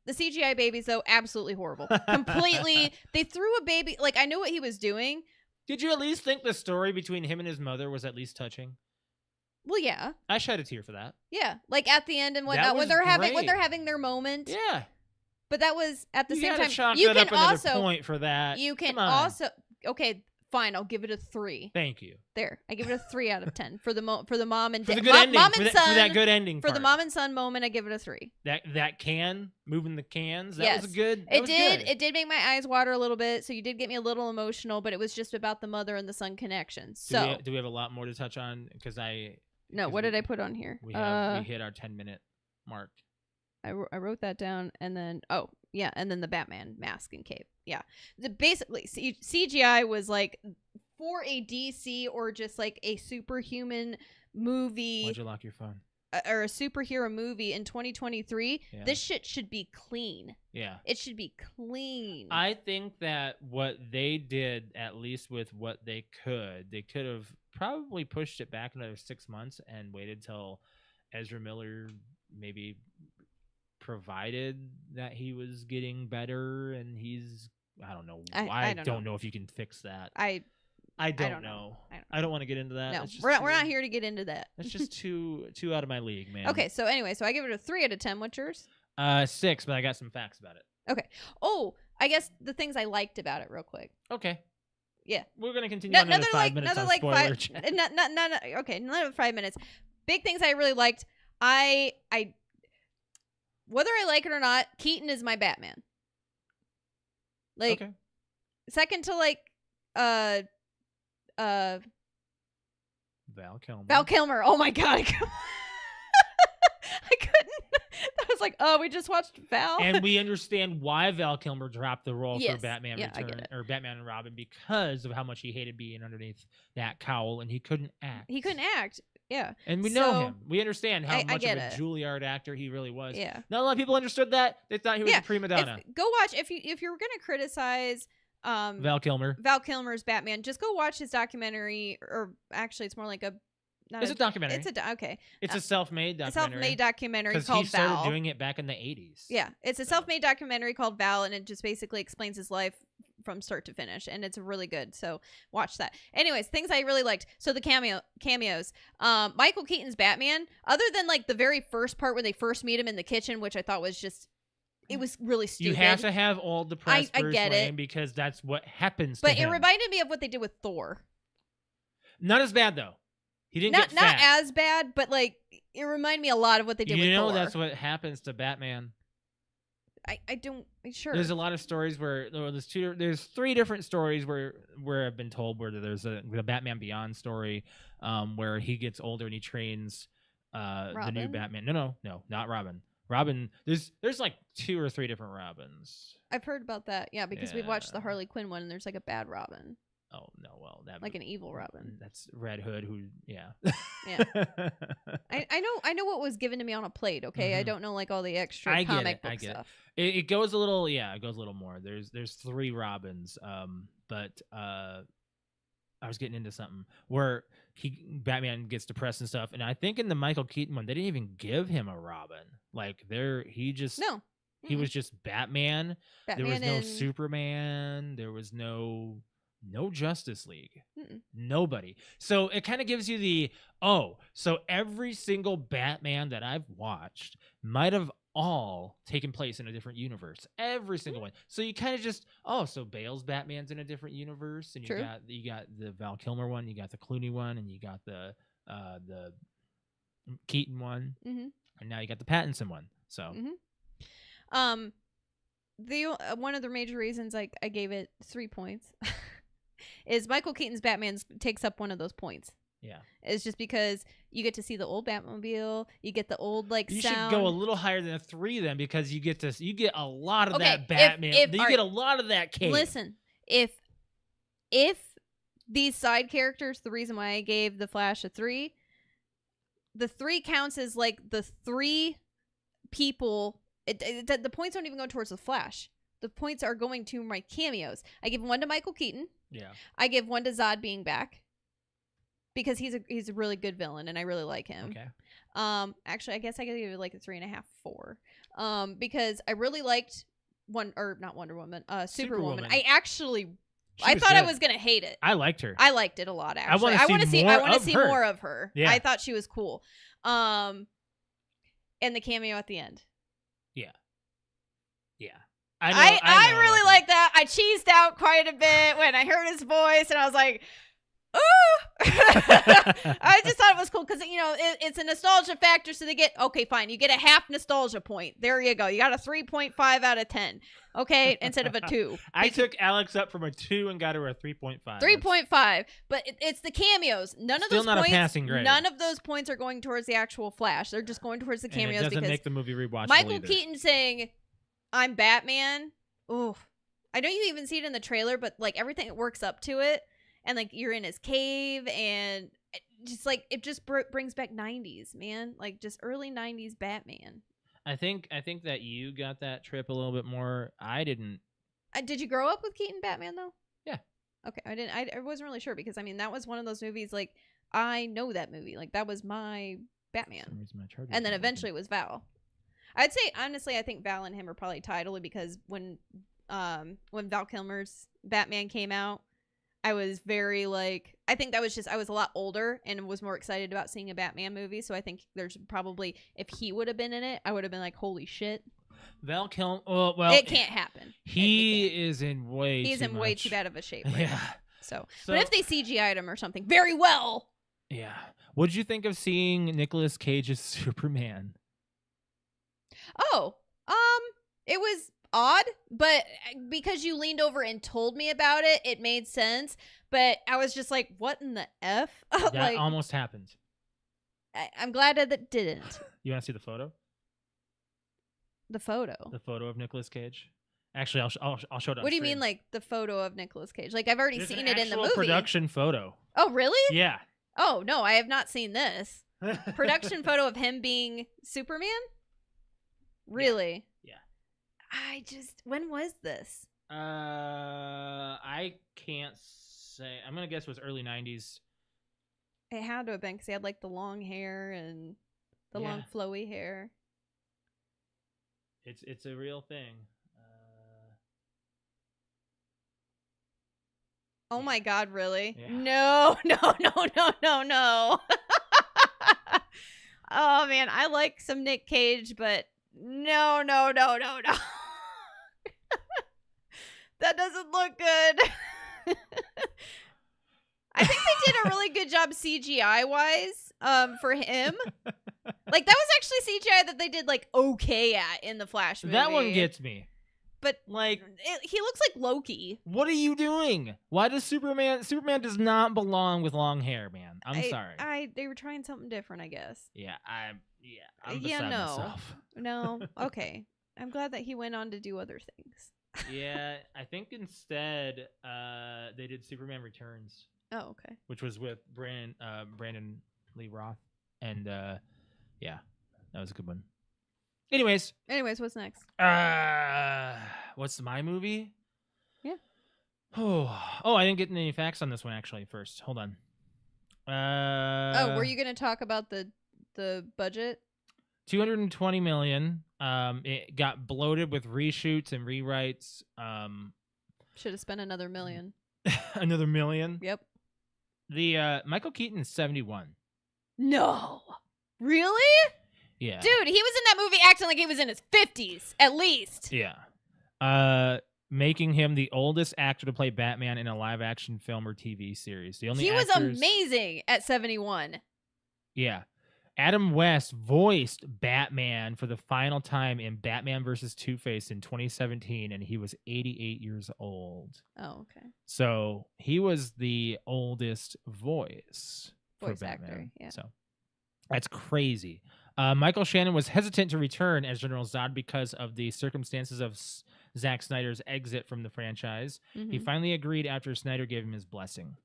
The CGI babies, though, absolutely horrible. Completely. They threw a baby. Like, I knew what he was doing. Did you at least think the story between him and his mother was at least touching? Well, yeah. I shed a tear for that. Yeah, like at the end and whatnot when they're having their moment. Yeah. But that was at the same time. Chalk You that can up also point for that. You can also fine. I'll give it a 3. Thank you. There, I give it a 3 out of 10 for the mom and for the good ending. Mom and son. For that good ending. For the mom and son moment, I give it a 3. That can moving the cans. That yes. was good. It did. Good. It did make my eyes water a little bit. So you did get me a little emotional, but it was just about the mother and the son connection. So do we have a lot more to touch on? No, what did I put on here? We hit our 10-minute mark. I wrote that down, and then and then the Batman mask and cape. Yeah, basically CGI was like for a DC or just like a superhuman movie. Why'd you lock your phone? Or a superhero movie in 2023. Yeah. This shit should be clean. Yeah, it should be clean. I think that what they did, at least with what they could have probably pushed it back another 6 months and waited till Ezra Miller maybe provided that he was getting better and he's I don't know. I don't know if you can fix that. I don't know. I don't want to get into that. No, we're not here to get into that. That's just too out of my league, man. Okay, so anyway, I give it a 3 out of 10. What's yours? 6, but I got some facts about it. Okay. Oh, I guess the things I liked about it, real quick. Okay. Yeah, we're gonna continue on another 5 minutes on spoiler chat. Okay, another 5 minutes. Big things I really liked. I whether I like it or not, Keaton is my Batman. Like, okay. Second to like Val Kilmer. Val Kilmer. Oh my god, I couldn't. like, oh, we just watched Val. And we understand why Val Kilmer dropped the role Yes. for Batman Yeah, I get Return it. or Batman and Robin because of how much he hated being underneath that cowl and he couldn't act. He couldn't act. Yeah. And we know So, him. We understand how I much get of a it. Juilliard actor he really was. Yeah. Not a lot of people understood that. They thought he was a prima donna. Go watch if you're gonna criticize Val Kilmer. Val Kilmer's Batman, just go watch his documentary, or actually, it's more like a. It's a documentary. Okay. It's a self-made A documentary. self-made documentary Because called he started Val. doing it back in the 80s. Yeah, it's a self-made documentary called Val, and it just basically explains his life from start to finish, and it's really good. So watch that. Anyways, things I really liked. So the cameos. Michael Keaton's Batman, other than like the very first part when they first meet him in the kitchen, which I thought was just. It was really stupid. You have to have all the press I Bruce get Wayne it. because that's what happens But to him. it reminded me of what they did with Thor. Not as bad, though. He didn't Not get fat. as bad, but like it reminded me a lot of what they did with Thor. That's what happens to Batman. I don't sure. There's a lot of stories where there's 3 different stories where I've been told where there's the Batman Beyond story, where he gets older and he trains the new Batman. No, not Robin. Robin, there's like 2 or 3 different Robins. I've heard about that. Yeah, because we've watched the Harley Quinn one, and there's like a bad Robin. Oh no, well that like an evil Robin. That's Red Hood, who yeah. I know what was given to me on a plate. Okay, Mm-hmm. I don't know like all the extra comic book stuff. It goes a little it goes a little more. There's 3 Robins, but I was getting into something where Batman gets depressed and stuff, and I think in the Michael Keaton one they didn't even give him a Robin. Like he was just Batman. There was no Superman. There was no Justice League. Nobody. So it kind of gives you so every single Batman that I've watched might have all taken place in a different universe. Every single one. So you kind of just so Bale's Batman's in a different universe, and you got the Val Kilmer one, you got the Clooney one, and you got the Keaton one, and now you got the Pattinson one. So the one of the major reasons I gave it 3 points is Michael Keaton's Batman takes up one of those points. Yeah, it's just because you get to see the old Batmobile, you get the old you sound. should go a little higher than a 3 then, because you get a lot of that Batman. You get a lot of that cape. Listen, if these side characters, the reason why I gave the Flash a 3, the 3 counts as like the 3 people. The points don't even go towards the Flash. The points are going to my cameos. I give 1 to Michael Keaton. Yeah. I give 1 to Zod being back, because he's a really good villain and I really like him. Okay. Actually, I guess I could give it like a 3.5, 4. Because I really liked not Wonder Woman, Superwoman. I thought I was gonna hate it. I liked her. I liked it a lot. Actually, I want to see more of her. Yeah. I thought she was cool. And the cameo at the end. Yeah. I really like that. I cheesed out quite a bit when I heard his voice, and I was like, ooh. I just thought it was cool because, it's a nostalgia factor, so they get, okay, fine, you get a half nostalgia point. There you go. You got a 3.5 out of 10, okay, instead of a 2. I took Alex up from a 2 and got her a 3.5. 3.5, but it's the cameos. None of Still those not points, a passing grade. None of those points are going towards the actual Flash. They're just going towards the cameos, and it doesn't because make the movie rewatchable Michael either. Keaton saying, "I'm Batman." Ooh, I know you even see it in the trailer, but like everything that works up to it, and like you're in his cave, and just like it just brings back 90s, man, like just early 90s Batman. I think that you got that trip a little bit more. I didn't. Did you grow up with Keaton Batman though? Yeah. Okay, I didn't. I wasn't really sure, because I mean that was one of those movies, like I know that movie, like that was my Batman, and then eventually it was Val. I'd say honestly, I think Val and him are probably tied, only because when Val Kilmer's Batman came out, I was very like, I think that was just, I was a lot older and was more excited about seeing a Batman movie. So I think there's probably, if he would have been in it, I would have been like, holy shit. Val Kilmer, well, it can't happen. He's in way too bad of a shape. Right yeah. now, so, but if they CGI'd him or something, very well. Yeah. What did you think of seeing Nicolas Cage's Superman? Oh, it was odd, but because you leaned over and told me about it, it made sense. But I was just like, what in the F? That like, almost happened. I'm glad that it didn't. You want to see the photo? The photo. The photo of Nicolas Cage. Actually, I'll show it on What do you stream. mean, like the photo of Nicolas Cage? Like I've already There's seen an it in the actual movie. production photo. Oh, really? Yeah. Oh no, I have not seen this production photo of him being Superman. Really? Yeah. When was this? I can't say. I'm gonna guess it was early '90s. It had to have been because he had like the long hair and the long flowy hair. It's a real thing. Oh my God, really? Yeah. No. Oh man, I like some Nick Cage, but no. That doesn't look good. I think they did a really good job CGI wise for him. Like that was actually CGI that they did like okay at in the Flash movie. That one gets me. But like he looks like Loki. What are you doing? Why does Superman does not belong with long hair, man. I'm sorry. They were trying something different, I guess. I'm beside myself. No. Okay. I'm glad that he went on to do other things. Yeah, I think instead they did Superman Returns. Oh, okay. Which was with Brandon Lee Roth, and yeah, that was a good one. Anyways, what's next? What's my movie? Yeah. Oh, I didn't get any facts on this one actually. First, hold on. Were you gonna talk about the budget? $220 million. It got bloated with reshoots and rewrites. Should have spent another $1 million. Another $1 million. Yep. The Michael Keaton 71. No. Really? Yeah. Dude, he was in that movie acting like he was in his 50s, at least. Yeah. Making him the oldest actor to play Batman in a live-action film or TV series. He was amazing at 71. Yeah. Adam West voiced Batman for the final time in Batman vs. Two-Face in 2017, and he was 88 years old. Oh, okay. So he was the oldest voice for Batman. Actor, yeah. So that's crazy. Michael Shannon was hesitant to return as General Zod because of the circumstances of Zack Snyder's exit from the franchise. Mm-hmm. He finally agreed after Snyder gave him his blessing.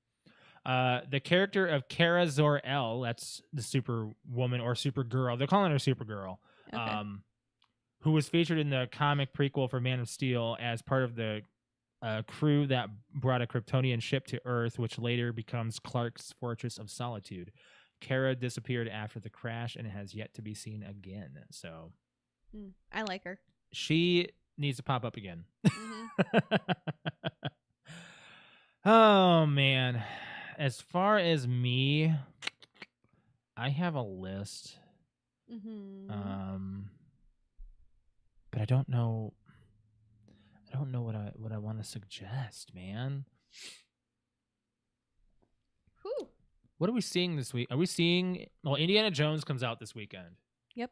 The character of Kara Zor-El, that's the Superwoman or Supergirl, they're calling her Supergirl, okay. who was featured in the comic prequel for Man of Steel as part of the crew that brought a Kryptonian ship to Earth, which later becomes Clark's Fortress of Solitude. Kara disappeared after the crash and has yet to be seen again. So I like her. She needs to pop up again. Mm-hmm. Oh, man. As far as me, I have a list. Mm-hmm. But I don't know what I want to suggest, man. Whew. What are we seeing this week? Are we seeing... Well, Indiana Jones comes out this weekend. Yep.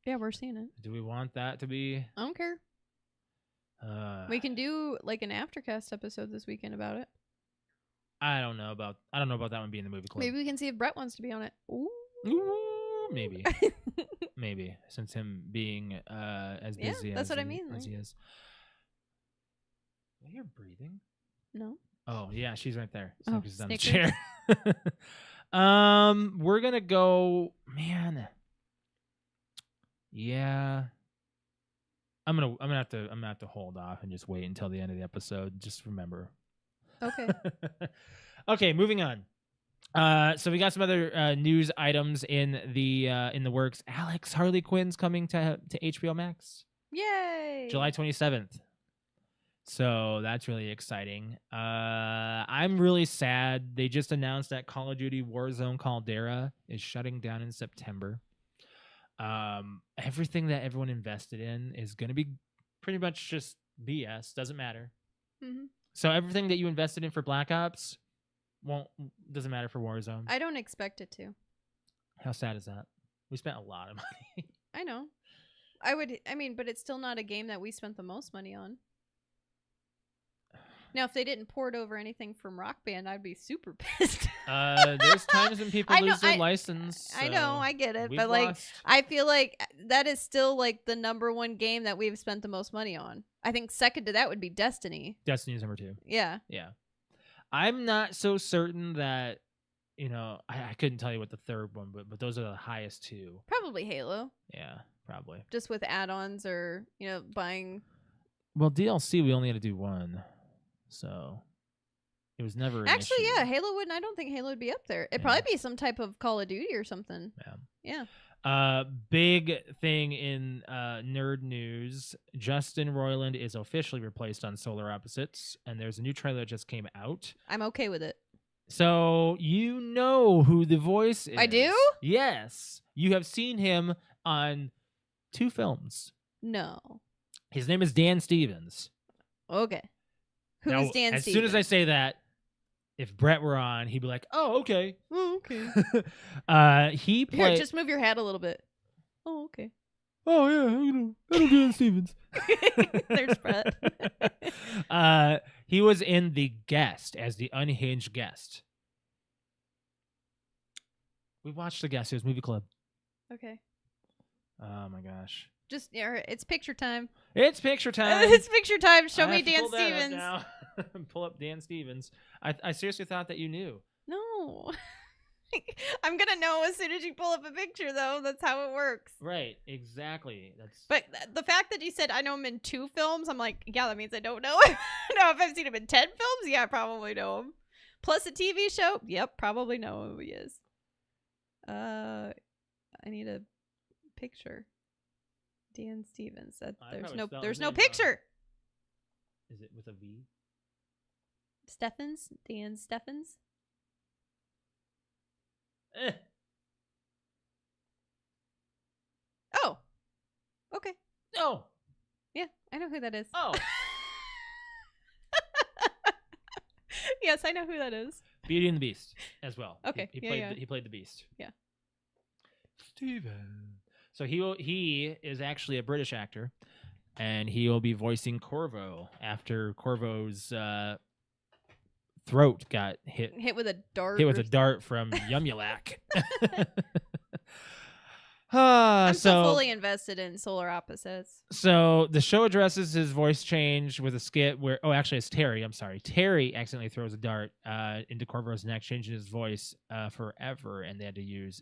Yeah, we're seeing it. Do we want that to be... I don't care. We can do like an aftercast episode this weekend about it. I don't know about that one being the movie club. Maybe we can see if Brett wants to be on it. Ooh, maybe. Maybe. Since him being as busy that's what I as mean, he is. Do I hear breathing? No. Oh, yeah, she's right there. Oh, She's on the Snickers. chair. We're gonna go, man. Yeah. I'm gonna have to hold off and just wait until the end of the episode. Just remember. Okay. Okay, moving on. So we got some other news items in the works. Alex, Harley Quinn's coming to HBO Max. Yay! July 27th. So that's really exciting. I'm really sad. They just announced that Call of Duty Warzone Caldera is shutting down in September. Everything that everyone invested in is going to be pretty much just BS. Doesn't matter. Mm-hmm. So everything that you invested in for Black Ops doesn't matter for Warzone. I don't expect it to. How sad is that? We spent a lot of money. I know. But it's still not a game that we spent the most money on. Now, if they didn't port over anything from Rock Band, I'd be super pissed. There's times when people I know, lose their license. I know, so I get it, we've but like, lost. I feel like that is still like the #1 game that we've spent the most money on. I think second to that would be Destiny. Destiny's number 2. Yeah. Yeah. I'm not so certain that, I couldn't tell you what the third one, but those are the highest 2. Probably Halo, Yeah, probably. just with add-ons or buying. Well, DLC we only had to do 1, so it was never an Actually, issue. yeah, Halo wouldn't. I don't think Halo would be up there. It'd Yeah. probably be some type of Call of Duty or something. Yeah. Yeah. Big thing in nerd news: Justin Roiland is officially replaced on Solar Opposites, and there's a new trailer that just came out. I'm okay with it. So you know who the voice is. I do? Yes. You have seen him on 2 films. No. His name is Dan Stevens. Okay. Who's Now, Dan as Stevens? soon as I say that, if Brett were on, he'd be like, "Oh, okay." Oh, okay. He Here, played. just move your hat a little bit. Oh, okay. Oh yeah, I know Dan Stevens. There's Brett. He was in The Guest as the unhinged guest. We watched The Guest. It was Movie Club. Okay. Oh my gosh. Just it's picture time. It's picture time. It's picture time. Show I me have to Dan pull that up Stevens. now. Pull up Dan Stevens. I seriously thought that you knew. No. I'm gonna know as soon as you pull up a picture, though. That's how it works. Right, exactly. That's But the fact that you said I know him in 2 films, I'm like, yeah, that means I don't know him. No, if I've seen him in 10 films, yeah, I probably know him. Plus a TV show, yep, probably know who he is. I need a picture. Dan Stevens. I There's probably no spelled there's his no name wrong. picture. Is it with a V? Steffens? Dan Steffens? Eh. Oh. Okay. Oh. Yeah, I know who that is. Oh. Yes, I know who that is. Beauty and the Beast as well. Okay, He yeah, played yeah. He played the Beast. Yeah. Steven. So he is actually a British actor, and he will be voicing Corvo after Corvo's throat got hit Hit with a dart. with or a dart from Yumulak. I'm so so fully invested in Solar Opposites. So the show addresses his voice change with a skit where, actually it's Terry. I'm sorry. Terry accidentally throws a dart into Corvo's neck, changing his voice forever, and they had to use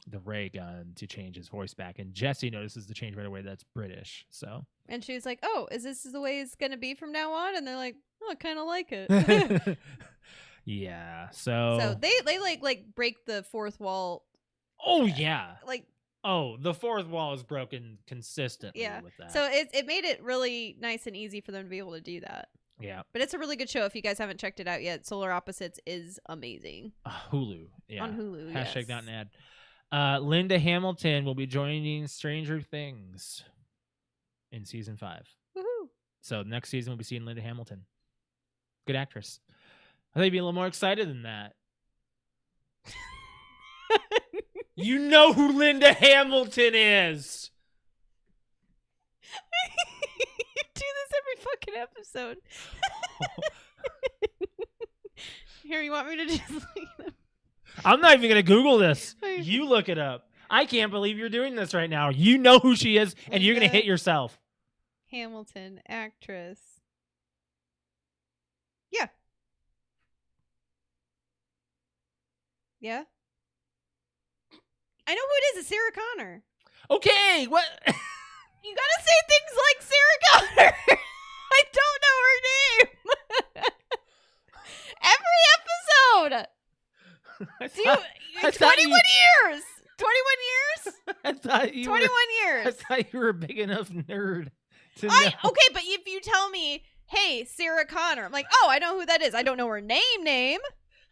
the ray gun to change his voice back. And Jesse notices the change right away. That's British. So And she was like, "Oh, is this the way it's gonna be from now on?" And they're like, "Oh, I kind of like it." yeah. So So they like break the fourth wall. oh yeah. Like Oh, the fourth wall is broken consistently yeah. with that. So it made it really nice and easy for them to be able to do that. yeah. But it's a really good show. If you guys haven't checked it out yet, Solar Opposites is amazing. Hulu. Yeah. On Hulu. Hashtag yes. not an ad. Linda Hamilton will be joining Stranger Things in season 5. Woohoo! So next season we'll be seeing Linda Hamilton. Good actress. I thought you'd be a little more excited than that. You know who Linda Hamilton is. You do this every fucking episode. Here, you want me to just I'm not even going to Google this. Wait. You look it up. I can't believe you're doing this right now. You know who she is, and you're going to Linda hit yourself. Hamilton, actress. Yeah. Yeah. I know who it is. It's Sarah Connor. Okay, what? You gotta say things like Sarah Connor. I don't know her name. Every episode. I Do thought- I 21 thought you- years. 21 years. I thought you 21 were, I years. thought you were a big enough nerd to know. Okay, but if you tell me, hey, Sarah Connor, I'm like, oh, I know who that is. I don't know her name.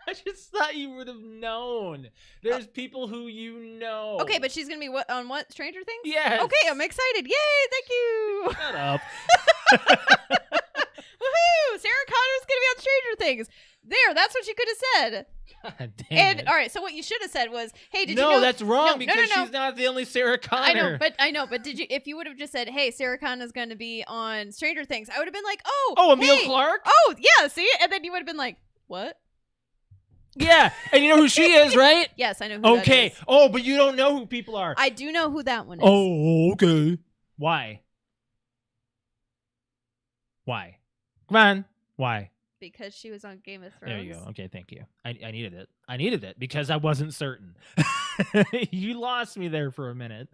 I just thought you would have known. There's people who you know. Okay, but she's gonna be on what? Stranger Things? Yes. Okay, I'm excited. Yay, thank you. Shut up. Woohoo! Sarah Connor's gonna be on Stranger Things. There, that's what you could have said. God damn And it. all right, so what you should have said was, "Hey, did No, you know?" that's wrong No, because no. she's not the only Sarah Connor. I know, but did you? If you would have just said, "Hey, Sarah Connor's going to be on Stranger Things," I would have been like, "Oh, Oh, Emilia hey. Clarke? Oh, yeah, see?" And then you would have been like, "What?" Yeah, and you know who she is, right? Yes, I know who Okay. that is. Oh, but you don't know who people are. I do know who that one is. Oh, okay. Why? Why? Come on. Why? Because she was on Game of Thrones. There you go. Okay, thank you. I needed it. I needed it because I wasn't certain. You lost me there for a minute.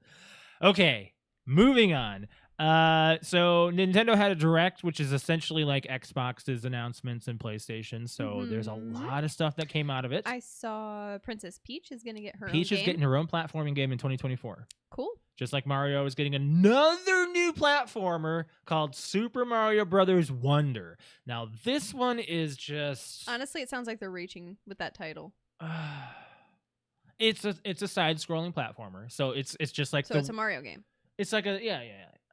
Okay, moving on. So Nintendo had a Direct, which is essentially like Xbox's announcements and PlayStation. So there's a lot of stuff that came out of it. I saw Princess Peach is going to get her Peach own is game. getting her own platforming game in 2024. Cool. Just like Mario is getting another new platformer called Super Mario Brothers Wonder. Now, this one is just... Honestly, it sounds like they're reaching with that title. It's a side-scrolling platformer, so it's just like So it's a Mario game. It's like a yeah,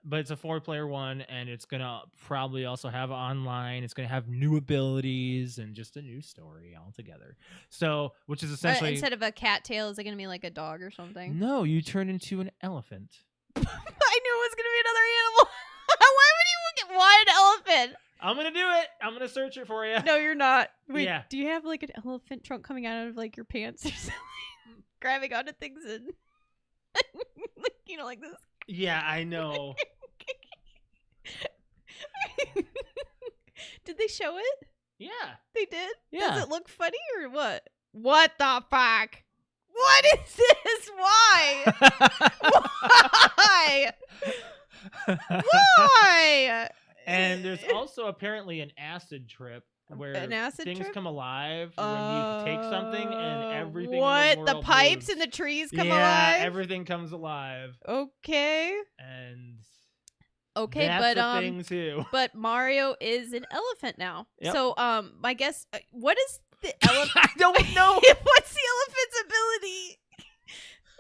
but it's a 4-player one, and it's gonna probably also have online. It's gonna have new abilities and just a new story altogether. So, which is essentially Instead of a cat tail, is it going to be like a dog or something? no, you turn into an elephant. I knew it was going to be another animal. Why would you get one elephant? I'm gonna do it. I'm gonna search it for you. No, you're not. Wait, Yeah. do you have like an elephant trunk coming out of like your pants or something? Grabbing onto things and like, you know, like this. Yeah, I know. Did they show it? Yeah. They did? Yeah. Does it look funny or what? What the fuck? What is this? Why? Why? Why? And there's also apparently an acid trip where An acid things trip? come alive when you take something and everything. What? In The world pipes moves. and the trees come yeah, alive? everything comes alive. Okay. And Okay, that's but a thing too. but Mario is an elephant now. Yep. So I guess what is the elephant? I don't know. What's the elephant's ability?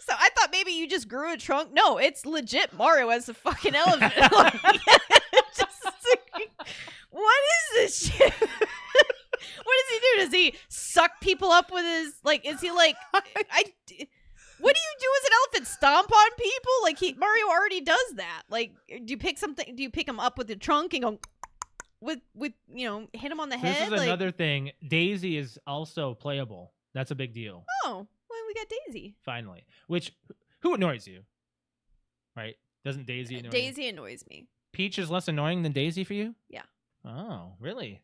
So I thought maybe you just grew a trunk. No, it's legit Mario as a fucking elephant. What is this shit? What does he do? Does he suck people up with his like? Is he like? What do you do as an elephant? Stomp on people? Like Mario already does that. Like, do you pick something? Do you pick him up with the trunk and go with you know hit him on the head? This is another thing. Daisy is also playable. That's a big deal. Oh, well, we got Daisy. Finally, which who annoys you? Right? Doesn't Daisy annoy you? Daisy annoys me. Peach is less annoying than Daisy for you? Yeah. Oh, really?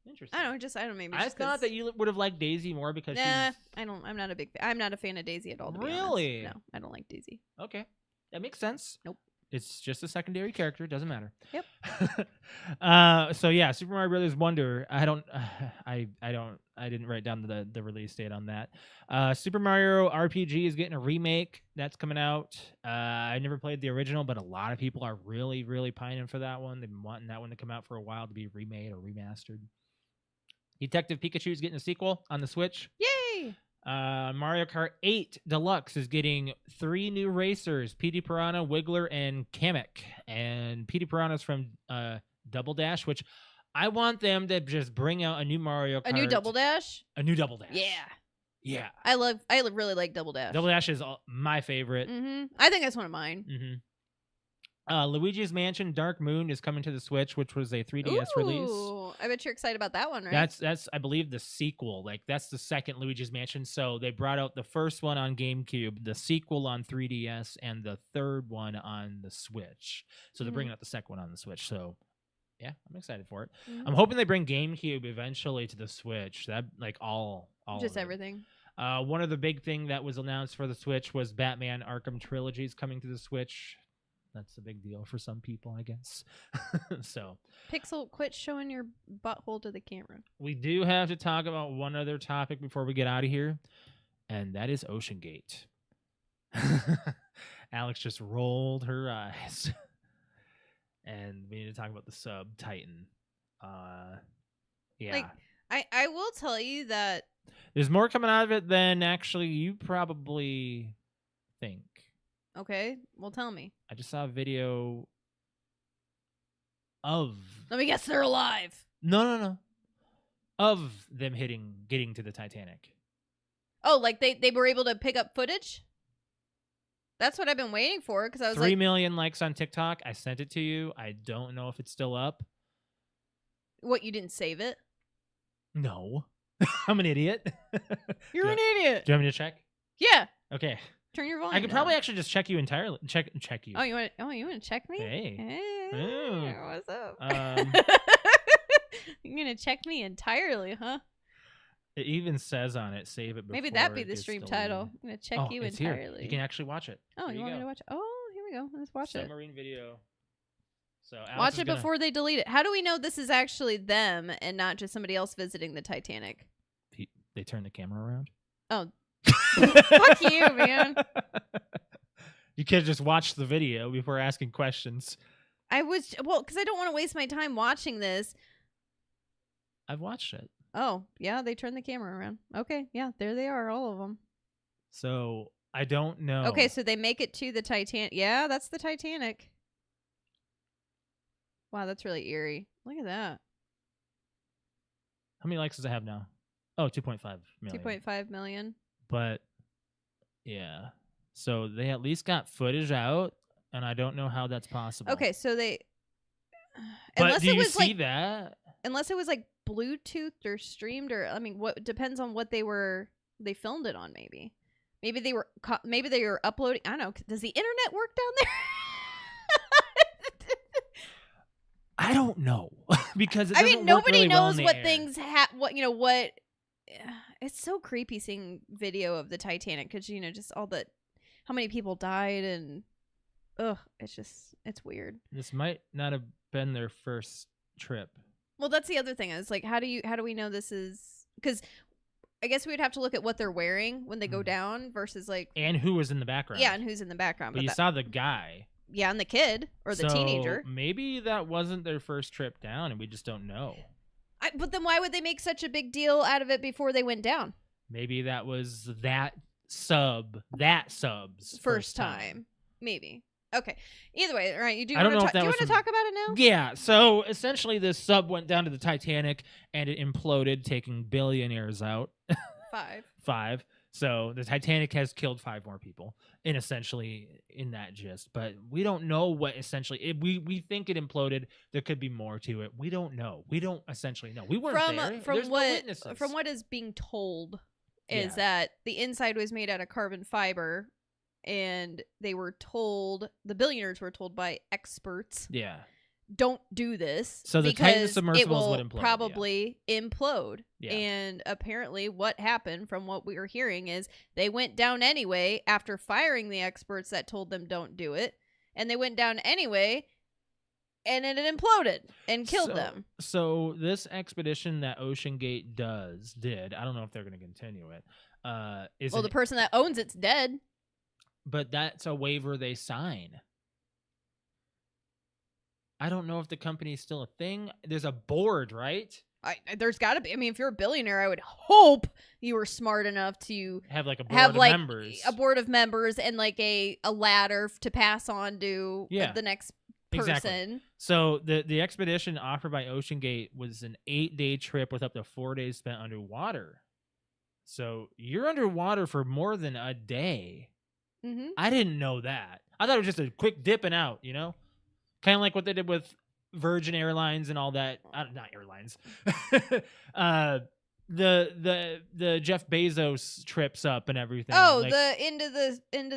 Interesting. I don't know. Maybe. I thought that you would have liked Daisy more because Nah, she's... I don't. I'm not a big. I'm not a fan of Daisy at all. To be honest. Really? No, I don't like Daisy. Okay, that makes sense. Nope. It's just a secondary character. It doesn't matter. Yep. So yeah, Super Mario Brothers Wonder. I didn't write down the release date on that. Super Mario RPG is getting a remake that's coming out. I never played the original, but a lot of people are really, really pining for that one. They've been wanting that one to come out for a while to be remade or remastered. Detective Pikachu is getting a sequel on the Switch. Yay! Mario Kart 8 Deluxe is getting 3 new racers: Petey Piranha, Wiggler, and Kamek. And Petey Piranha's from Double Dash, which I want them to just bring out a new Mario Kart. A new Double Dash. A new Double Dash. Yeah. Yeah. I really like Double Dash. Double Dash is my favorite. I think that's one of mine. Luigi's Mansion Dark Moon is coming to the Switch, which was a 3DS release. I bet you're excited about that one, right? That's I believe the sequel. Like that's the second Luigi's Mansion. So they brought out the first one on GameCube, the sequel on 3DS, and the third one on the Switch. So they're bringing out the second one on the Switch. So yeah, I'm excited for it. I'm hoping they bring GameCube eventually to the Switch. That like all just of it. everything. One of the big thing that was announced for the Switch was Batman Arkham Trilogy is coming to the Switch. That's a big deal for some people, I guess. So, Pixel, quit showing your butthole to the camera. We do have to talk about one other topic before we get out of here, and that is Ocean Gate. Alex just rolled her eyes. And we need to talk about the sub Titan. Yeah. Like, I will tell you that there's more coming out of it than actually you probably think. Okay, well, tell me. I just saw a video of... Let me guess, they're alive. No. of them getting to the Titanic. Oh, like they were able to pick up footage? That's what I've been waiting for, because I was 3 million likes on TikTok. I sent it to you. I don't know if it's still up. What, you didn't save it? No. I'm an idiot. You're an idiot. Do you want me to check? Yeah. Okay. Turn your volume I could down. probably actually just check you entirely. Check you. Oh, you want to check me? Hey. Hey, what's up? You're gonna check me entirely, huh? It even says on it, save it before. Maybe that be it the gets stream deleted. title. I'm gonna check you it's entirely. Here. You can actually watch it. Oh, There you want me to watch it? Oh, here we go. Let's watch it. Submarine video. So Alex Watch is it before they delete it. How do we know this is actually them and not just somebody else visiting the Titanic? They turn the camera around. Oh, fuck you, man. You could just watch the video before asking questions. Because I don't want to waste my time watching this. I've watched it. Oh, yeah, they turned the camera around. Okay, yeah, there they are, all of them. So I don't know. Okay, so they make it to the Titanic. Yeah, that's the Titanic. Wow, that's really eerie. Look at that. How many likes does it have now? Oh, 2.5 million. 2.5 million. But yeah. So they at least got footage out, and I don't know how that's possible. Okay, so they But do you see that? Unless it was like Bluetoothed or streamed, or I mean, what depends on what they filmed it on. Maybe they were uploading. I don't know. Does the internet work down there? I don't know because nobody knows what air. things what. It's so creepy seeing video of the Titanic, because just all the how many people died, and it's weird. This might not have been their first trip. Well, that's the other thing. Is like, how do we know this is? Because I guess we would have to look at what they're wearing when they go down versus like, and who was in the background. Yeah, and who's in the background. But you saw the guy. Yeah, and the kid or the teenager. Maybe that wasn't their first trip down, and we just don't know. But then why would they make such a big deal out of it before they went down? Maybe that was that sub's first time. Maybe. Okay. Either way, all right. Do you I don't want know if that to was talk about it now? Yeah. So essentially, this sub went down to the Titanic and it imploded, taking billionaires out. 5. So the Titanic has killed 5 more people, in that gist. But we don't know what essentially. We think it imploded. There could be more to it. We don't know. We don't essentially know. We weren't there. There's no witnesses. From what is being told is that the inside was made out of carbon fiber, and they were told, the billionaires were told by experts, don't do this. So the Titan because submersibles it will would implode, probably implode. Yeah. And apparently what happened, from what we were hearing, is they went down anyway after firing the experts that told them don't do it. And they went down anyway, and it imploded and killed them. So this expedition that Ocean Gate did, I don't know if they're going to continue it. The person that owns it's dead. But that's a waiver they sign. I don't know if the company is still a thing. There's a board, right? There's got to be. I mean, if you're a billionaire, I would hope you were smart enough to have like a board of members. A board of members and like a ladder to pass on to the next person. Exactly. So the expedition offered by Ocean Gate was an 8-day trip with up to 4 days spent underwater. So you're underwater for more than a day. Mm-hmm. I didn't know that. I thought it was just a quick dipping out, kind of like what they did with Virgin Airlines and all that. Not airlines. The Jeff Bezos trips up and everything. Oh, into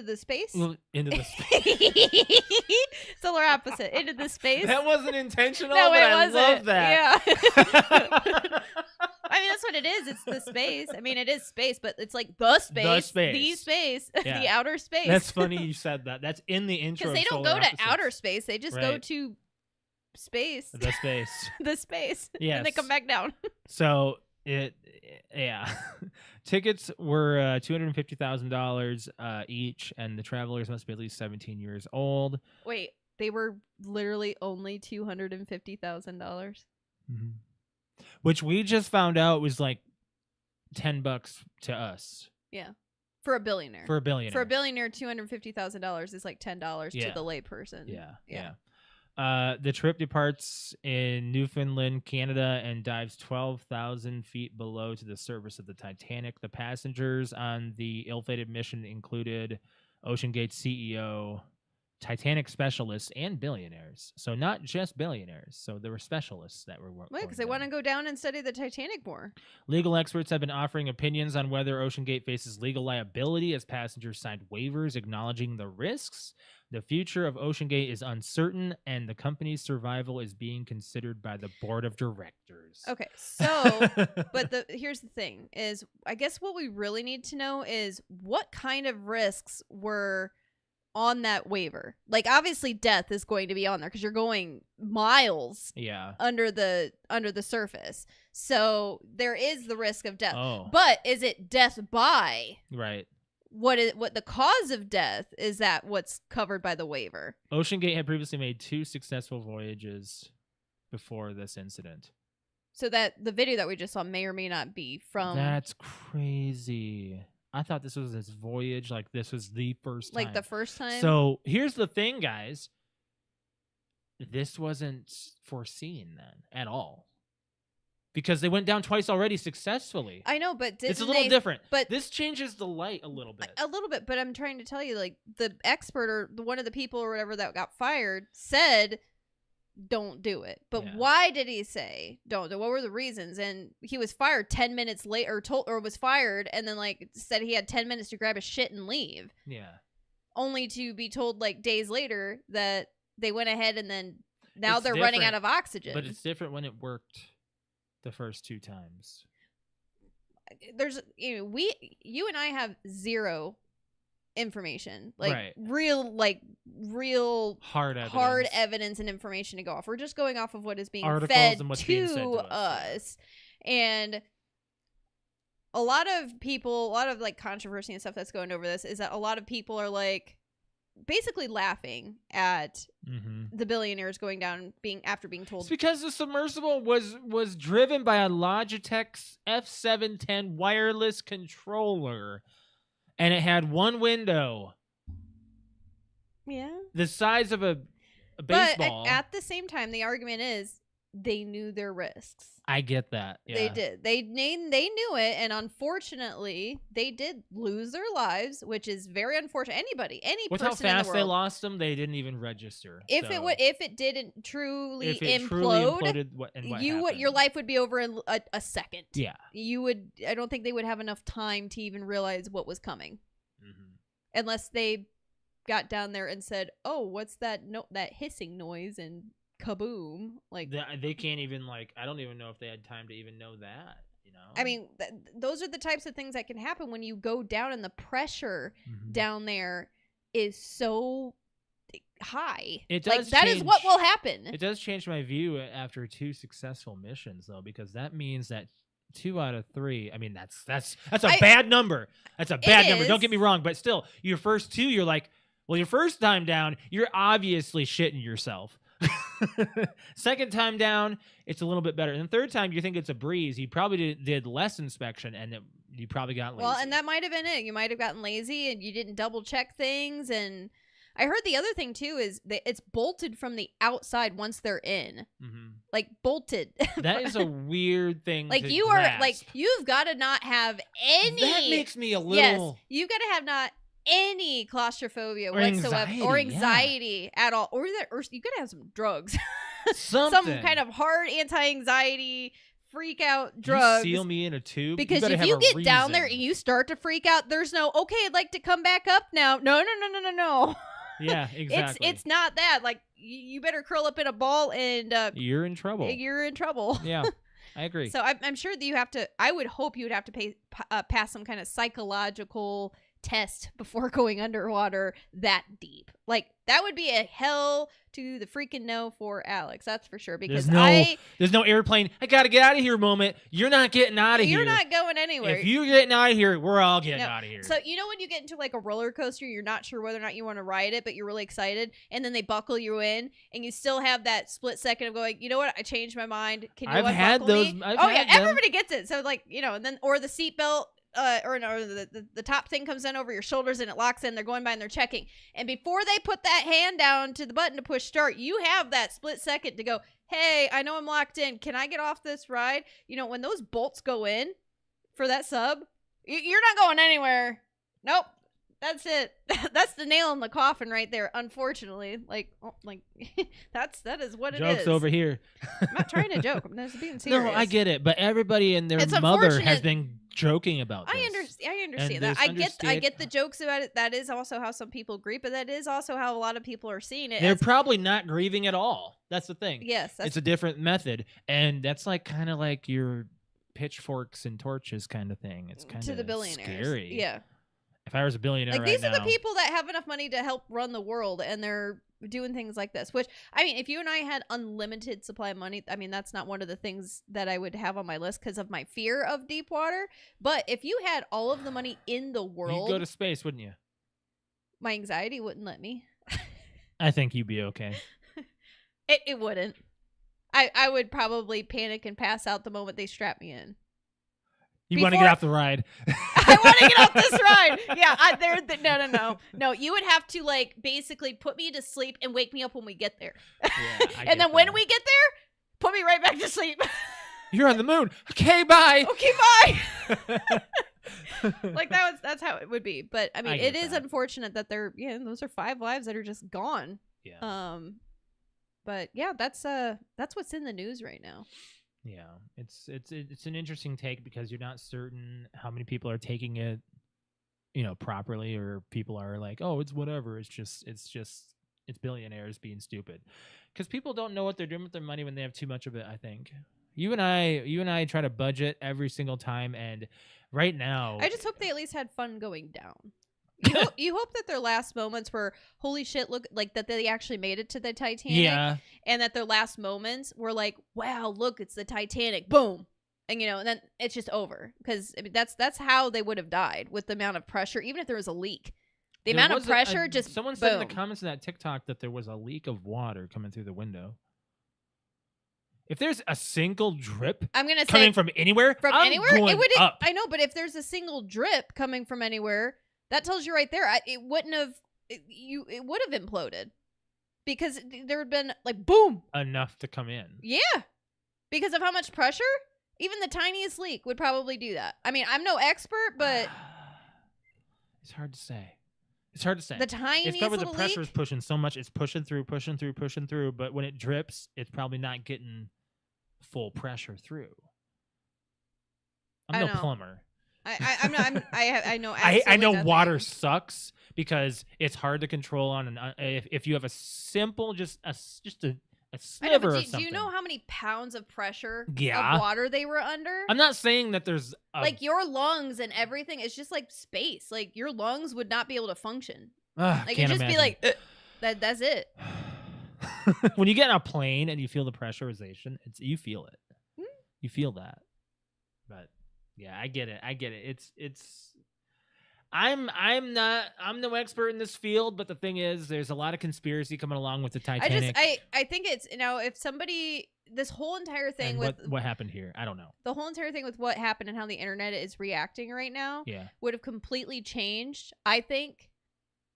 the space. Well, into the space. Solar opposite. Into the space. That wasn't intentional. No, but it I wasn't. love that. Yeah. I mean, that's what it is. It's the space. I mean, it is space, but it's like the space, Yeah. the outer space. That's funny you said that. That's in the intro. Because they don't go to outer space. They just go to space. The space. The space. Yes. And they come back down. So tickets were $250,000 each, and the travelers must be at least 17 years old. Wait, they were literally only $250,000. Mm-hmm. Which we just found out was like $10 to us. Yeah. For a billionaire. For a billionaire, $250,000 $250,000 is like $10 to the layperson. Yeah. The trip departs in Newfoundland, Canada, and dives 12,000 feet below to the surface of the Titanic. The passengers on the ill-fated mission included OceanGate CEO, Titanic specialists, and billionaires. So not just billionaires. So there were specialists that were working. Because they want to go down and study the Titanic more. Legal experts have been offering opinions on whether OceanGate faces legal liability as passengers signed waivers acknowledging the risks. The future of OceanGate is uncertain, and the company's survival is being considered by the board of directors. Okay, so, but here's the thing, is I guess what we really need to know is what kind of risks were on that waiver. Like, obviously death is going to be on there because you're going miles under the surface. So there is the risk of death. Oh. But is it death by? Right. What the cause of death, is that what's covered by the waiver? OceanGate had previously made 2 successful voyages before this incident. So that the video that we just saw may or may not be from... That's crazy. I thought this was his voyage, like this was the first time. Like the first time? So here's the thing, guys. This wasn't foreseen then at all. Because they went down twice already successfully. I know, but it's a little different. But this changes the light a little bit. A little bit, but I'm trying to tell you, like, the expert or one of the people or whatever that got fired said, don't do it. But why did he say don't do it? What were the reasons? And he was fired 10 minutes later, or was fired, and then, like, said he had 10 minutes to grab his shit and leave. Yeah. Only to be told, like, days later that they went ahead and then now they're running out of oxygen. But it's different when it worked the first 2 times. There's, you and I have zero information, like real hard evidence and information to go off. We're just going off of what is being fed to us. And a lot of people, a lot of like controversy and stuff that's going over this is that a lot of people are like basically laughing at the billionaires going down after being told. It's because the submersible was driven by a Logitech F710 wireless controller, and it had one window. Yeah. The size of a baseball. But at the same time, the argument is they knew their risks. I get that. Yeah. They did. They knew it, and unfortunately, they did lose their lives, which is very unfortunate. Any with person how fast in the world, they lost them, they didn't even register. If it didn't truly implode, your life would be over in a second. Yeah, you would. I don't think they would have enough time to even realize what was coming, unless they got down there and said, "Oh, what's that hissing noise?" and kaboom. Like they can't even, like, I don't even know if they had time to even know that, I mean, those are the types of things that can happen when you go down, and the pressure down there is so high. It does. That is what will happen. It does change my view after 2 successful missions, though, because that means that 2 out of 3. I mean, that's a bad number. That's a bad number. Don't get me wrong, but still, your first 2, you're like, well, your first time down, you're obviously shitting yourself. Second time down, it's a little bit better. And the third time, you think it's a breeze. You probably did less inspection, and you probably got lazy. Well, and that might have been it. You might have gotten lazy, and you didn't double check things. And I heard the other thing too is that it's bolted from the outside once they're in, like bolted. That is a weird thing. Like to you grasp. are like you've got to not have any. That makes me a little. Yes, you've got to have not any claustrophobia or whatsoever anxiety, at all, or you gotta have some drugs. Some kind of hard anti-anxiety freak out drugs. You seal me in a tube, because if you get down there and you start to freak out, there's no I'd like to come back up now. No. Yeah, exactly. It's not that. Like you better curl up in a ball and you're in trouble. You're in trouble. Yeah, I agree. So I'm sure that you have to. I would hope you would have to pass some kind of psychological test before going underwater that deep. Like that would be a hell to the freaking no for Alex, that's for sure. Because there's no airplane, I gotta get out of here moment. You're not getting out of here. You're not going anywhere. If you're getting out of here, we're all getting out of here. So when you get into like a roller coaster, you're not sure whether or not you want to ride it, but you're really excited, and then they buckle you in, and you still have that split second of going, you know what, I changed my mind, can you I've had those me? Everybody gets it. So like, and then or the seatbelt or no, the top thing comes in over your shoulders and it locks in. They're going by and they're checking. And before they put that hand down to the button to push start, you have that split second to go, hey, I know I'm locked in. Can I get off this ride? You know, when those bolts go in for that sub, you're not going anywhere. Nope. That's it. That's the nail in the coffin right there. Unfortunately, that is what it is. Joke's over here. I'm not trying to joke. I'm just being serious. No, I get it, but everybody and their It's mother has unfortunate. been joking about this. I understand And that. there's I get the jokes about it. That is also how some people grieve, but that is also how a lot of people are seeing it. They're as, probably not grieving at all. That's the thing. yes, that's It's a different method, and that's like kind of like your pitchforks and torches kind of thing. It's kind to of the billionaires. scary. Yeah. If I was a billionaire Like right these now, are the people that have enough money to help run the world, and they're doing things like this. Which, I mean, if you and I had unlimited supply of money, I mean, that's not one of the things that I would have on my list because of my fear of deep water. But if you had all of the money in the world, you'd go to space, wouldn't you? my anxiety wouldn't let me. I think you'd be okay. It wouldn't. I would probably panic and pass out the moment they strap me in. You want to get off the ride. I want to get off this ride. Yeah, no. You would have to like basically put me to sleep and wake me up when we get there. Yeah, I And then get when that. we get there, put me right back to sleep. You're on the moon. Okay, bye. Okay, bye. Like that's how it would be. But I mean, I it get is that. unfortunate that those are 5 lives that are just gone. Yeah. But yeah, that's what's in the news right now. Yeah, it's an interesting take because you're not certain how many people are taking it, properly, or people are like, oh, it's whatever. It's billionaires being stupid, because people don't know what they're doing with their money when they have too much of it. I think you and I try to budget every single time, and right now, I just hope they at least had fun going down. You hope that their last moments were, holy shit, look, like that they actually made it to the Titanic. Yeah. And that their last moments were like, wow, look, it's the Titanic. Boom. And, and then it's just over. Because I mean, that's how they would have died, with the amount of pressure, even if there was a leak. The There amount of was pressure just someone boom. said in the comments of that TikTok that there was a leak of water coming through the window. If there's a single drip I'm going to say coming from anywhere, I'm anywhere, going it would. up. I know, but if there's a single drip coming from anywhere, that tells you right there. It wouldn't have. It would have imploded, because there had been like boom Enough to come in. Yeah, because of how much pressure. Even the tiniest leak would probably do that. I mean, I'm no expert, but it's hard to say. It's hard to say. the tiniest It's probably the little pressure leak. is pushing so much. It's pushing through. But when it drips, it's probably not getting full pressure through. I'm I no know. plumber. I'm not. I know. I absolutely know nothing. water sucks because it's hard to control on an if you have a simple just a I know, sliver but of something. do you know how many pounds of pressure Yeah. of water they were under? I'm not saying that there's Like your lungs and everything. It's just like space. Like your lungs would not be able to function. Like can't it'd just be imagine. like that's it. When you get on a plane and you feel the pressurization, you feel it. Hmm? You feel that. But yeah, I get it. It's I'm no expert in this field, but the thing is there's a lot of conspiracy coming along with the Titanic. I think it's, if somebody, this whole entire thing and with what happened here, I don't know. the whole entire thing with what happened and how the internet is reacting right now Yeah. would have completely changed, I think,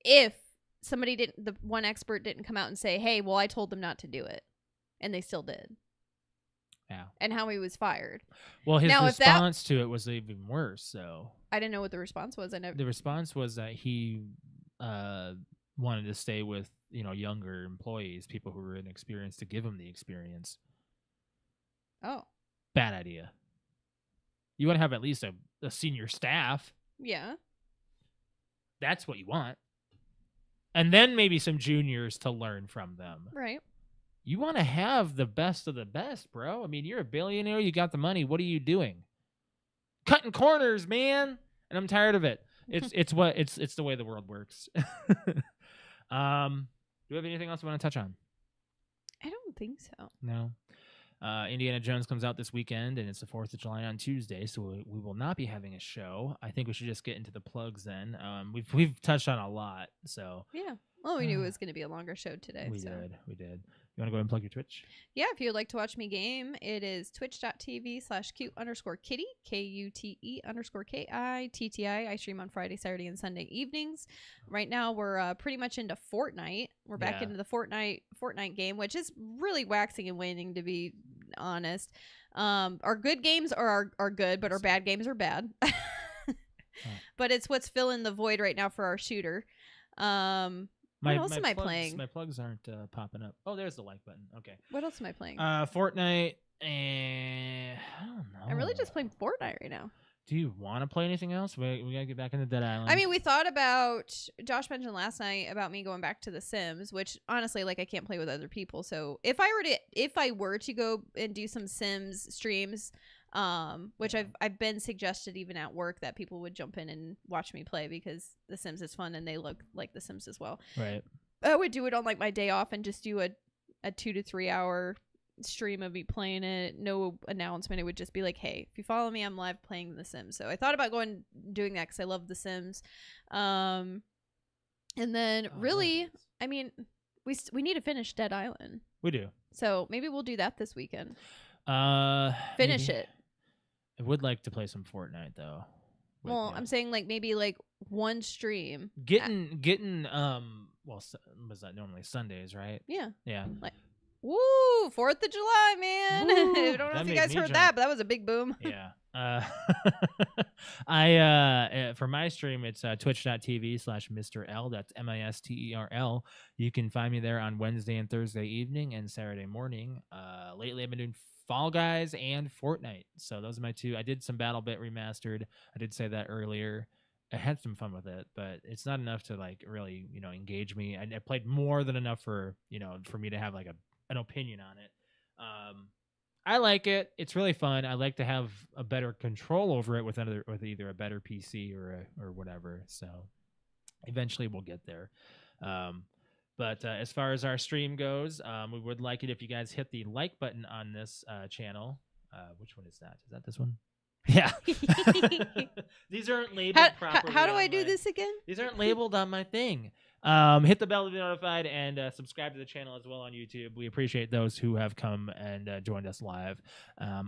if the one expert didn't come out and say, hey, well, I told them not to do it, and they still did. Yeah. And how he was fired. Well, his Now, if that- response to it was even worse. So I didn't know what the response was. the response was that he wanted to stay with younger employees, people who were inexperienced, to give him the experience. Oh, Bad idea. You want to have at least a senior staff. yeah. That's what you want. And then maybe some juniors to learn from them. Right. You want to have the best of the best, bro. I mean, you're a billionaire. You got the money. What are you doing? Cutting corners, man. And I'm tired of it. It's the way the world works. Do we have anything else we want to touch on? I don't think so. No. Indiana Jones comes out this weekend, and it's the 4th of July on Tuesday, so we will not be having a show. I think we should just get into the plugs then. We've touched on a lot, so Yeah. Well, we knew it was going to be a longer show today. we so. did. You want to go ahead and plug your Twitch? Yeah, if you would like to watch me game, it is twitch.tv/cute_kitty, KUTE_KITTI. I stream on Friday, Saturday, and Sunday evenings. Right now, we're pretty much into Fortnite. We're back into the Fortnite game, which is really waxing and waning, to be honest. Our good games are good, but our bad games are bad. But it's what's filling the void right now for our shooter. What else am I playing? My plugs aren't popping up. Oh, there's the like button. Okay. What else am I playing? Fortnite and I don't know. I'm really just playing Fortnite right now. Do you want to play anything else? We gotta get back into Dead Island. I mean, we thought about, Josh mentioned last night about me going back to The Sims, which honestly, like, I can't play with other people. So if I were to go and do some Sims streams, which I've been suggested even at work that people would jump in and watch me play because The Sims is fun and they look like The Sims as well. Right. I would do it on like my day off and just do a 2 to 3 hour stream of me playing it. No announcement. It would just be like, hey, if you follow me, I'm live playing The Sims. So I thought about doing that because I love The Sims. And then really, I mean, we need to finish Dead Island. We do. So maybe we'll do that this weekend. Finish it. I would like to play some Fortnite though. Well, I'm saying like maybe like one stream. Getting well, was that normally Sundays, right? Yeah. Yeah. Like, woo, 4th of July, man. I don't know if you guys heard that, but that was a big boom. Yeah. For my stream, it's twitch.tv/Mr. L. That's MISTERL. You can find me there on Wednesday and Thursday evening and Saturday morning. Lately, I've been doing Fall Guys and Fortnite. So those are my two. I did some BattleBit Remastered. I did say that earlier. I had some fun with it, but it's not enough to like really, engage me. I played more than enough for me to have like an opinion on it. I like it. It's really fun. I like to have a better control over it with either a better PC or whatever. So eventually we'll get there. But as far as our stream goes, we would like it if you guys hit the like button on this channel. Which one is that? Is that this one? Yeah. These aren't labeled properly. How do I do this again? These aren't labeled on my thing. Hit the bell to be notified and subscribe to the channel as well on YouTube. We appreciate those who have come and joined us live.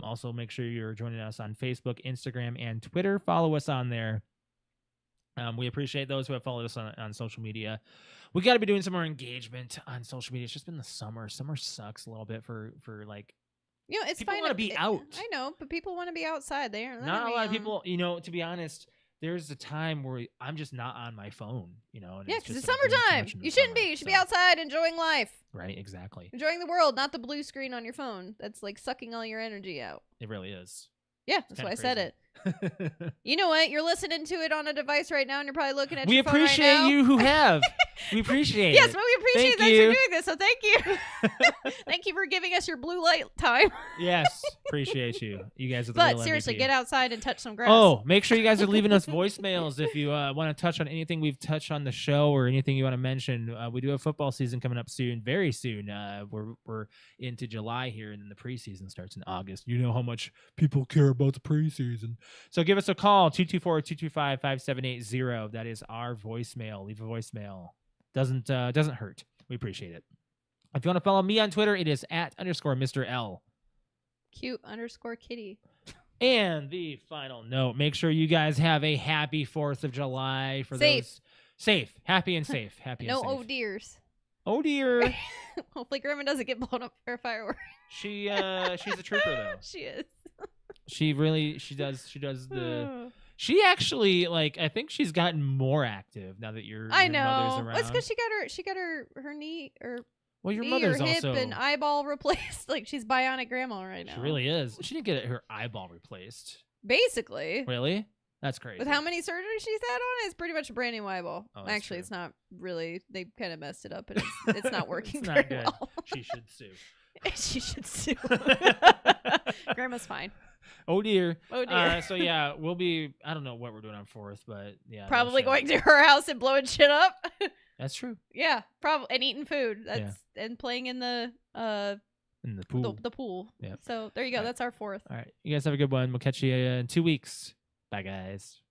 Also, make sure you're joining us on Facebook, Instagram, and Twitter. Follow us on there. We appreciate those who have followed us on social media. We got to be doing some more engagement on social media. It's just been the summer. Summer sucks a little bit for like. It's people fine. want to be out. I know, but people want to be outside. They aren't. Not a lot of people. To be honest, there's a time where I'm just not on my phone. And because it's summertime. You shouldn't be. You should be outside enjoying life. Right. Exactly. Enjoying the world, not the blue screen on your phone. That's like sucking all your energy out. It really is. Yeah, that's why I said it. You know what? You're listening to it on a device right now, and you're probably looking at your phone right now. We appreciate you who have. We appreciate yes, it. but we appreciate that you're doing this, so thank you. Thank you for giving us your blue light time. Yes, appreciate you. You guys are the But real seriously, MVP. get outside and touch some grass. Oh, make sure you guys are leaving us voicemails if you want to touch on anything we've touched on the show or anything you want to mention. We do have football season coming up soon, very soon. We're into July here, and then the preseason starts in August. You know how much people care about the preseason. So give us a call, 224-225-5780. That is our voicemail. Leave a voicemail. Doesn't hurt. We appreciate it. If you want to follow me on Twitter, it is @_Mr. L. Cute_kitty. And the final note, make sure you guys have a happy 4th of July for those. Safe. Happy and safe. Happy and safe. No oh dears. Oh dear. Hopefully Grandma doesn't get blown up for a firework. She's a trooper though. She is. She does the she actually I think she's gotten more active now that your mother's around. Well, it's because she got her knee or your knee mother's or hip also and eyeball replaced. Like she's bionic grandma right now. She really is. She didn't get her eyeball replaced. Basically. Really? That's crazy. With how many surgeries she's had on it, it's pretty much a brand new eyeball. Oh, actually, true. It's not really. They kind of messed it up, and it's not working it's very not good. well. She should sue. She should sue. Grandma's fine. Oh dear. Oh dear. So yeah, we'll be. I don't know what we're doing on 4th, but yeah, probably going to her house and blowing shit up. That's true. Yeah, probably, and eating food. And playing in the pool. The pool. Yeah. So there you go. All right. That's our 4th. All right. You guys have a good one. We'll catch you in 2 weeks. Bye, guys.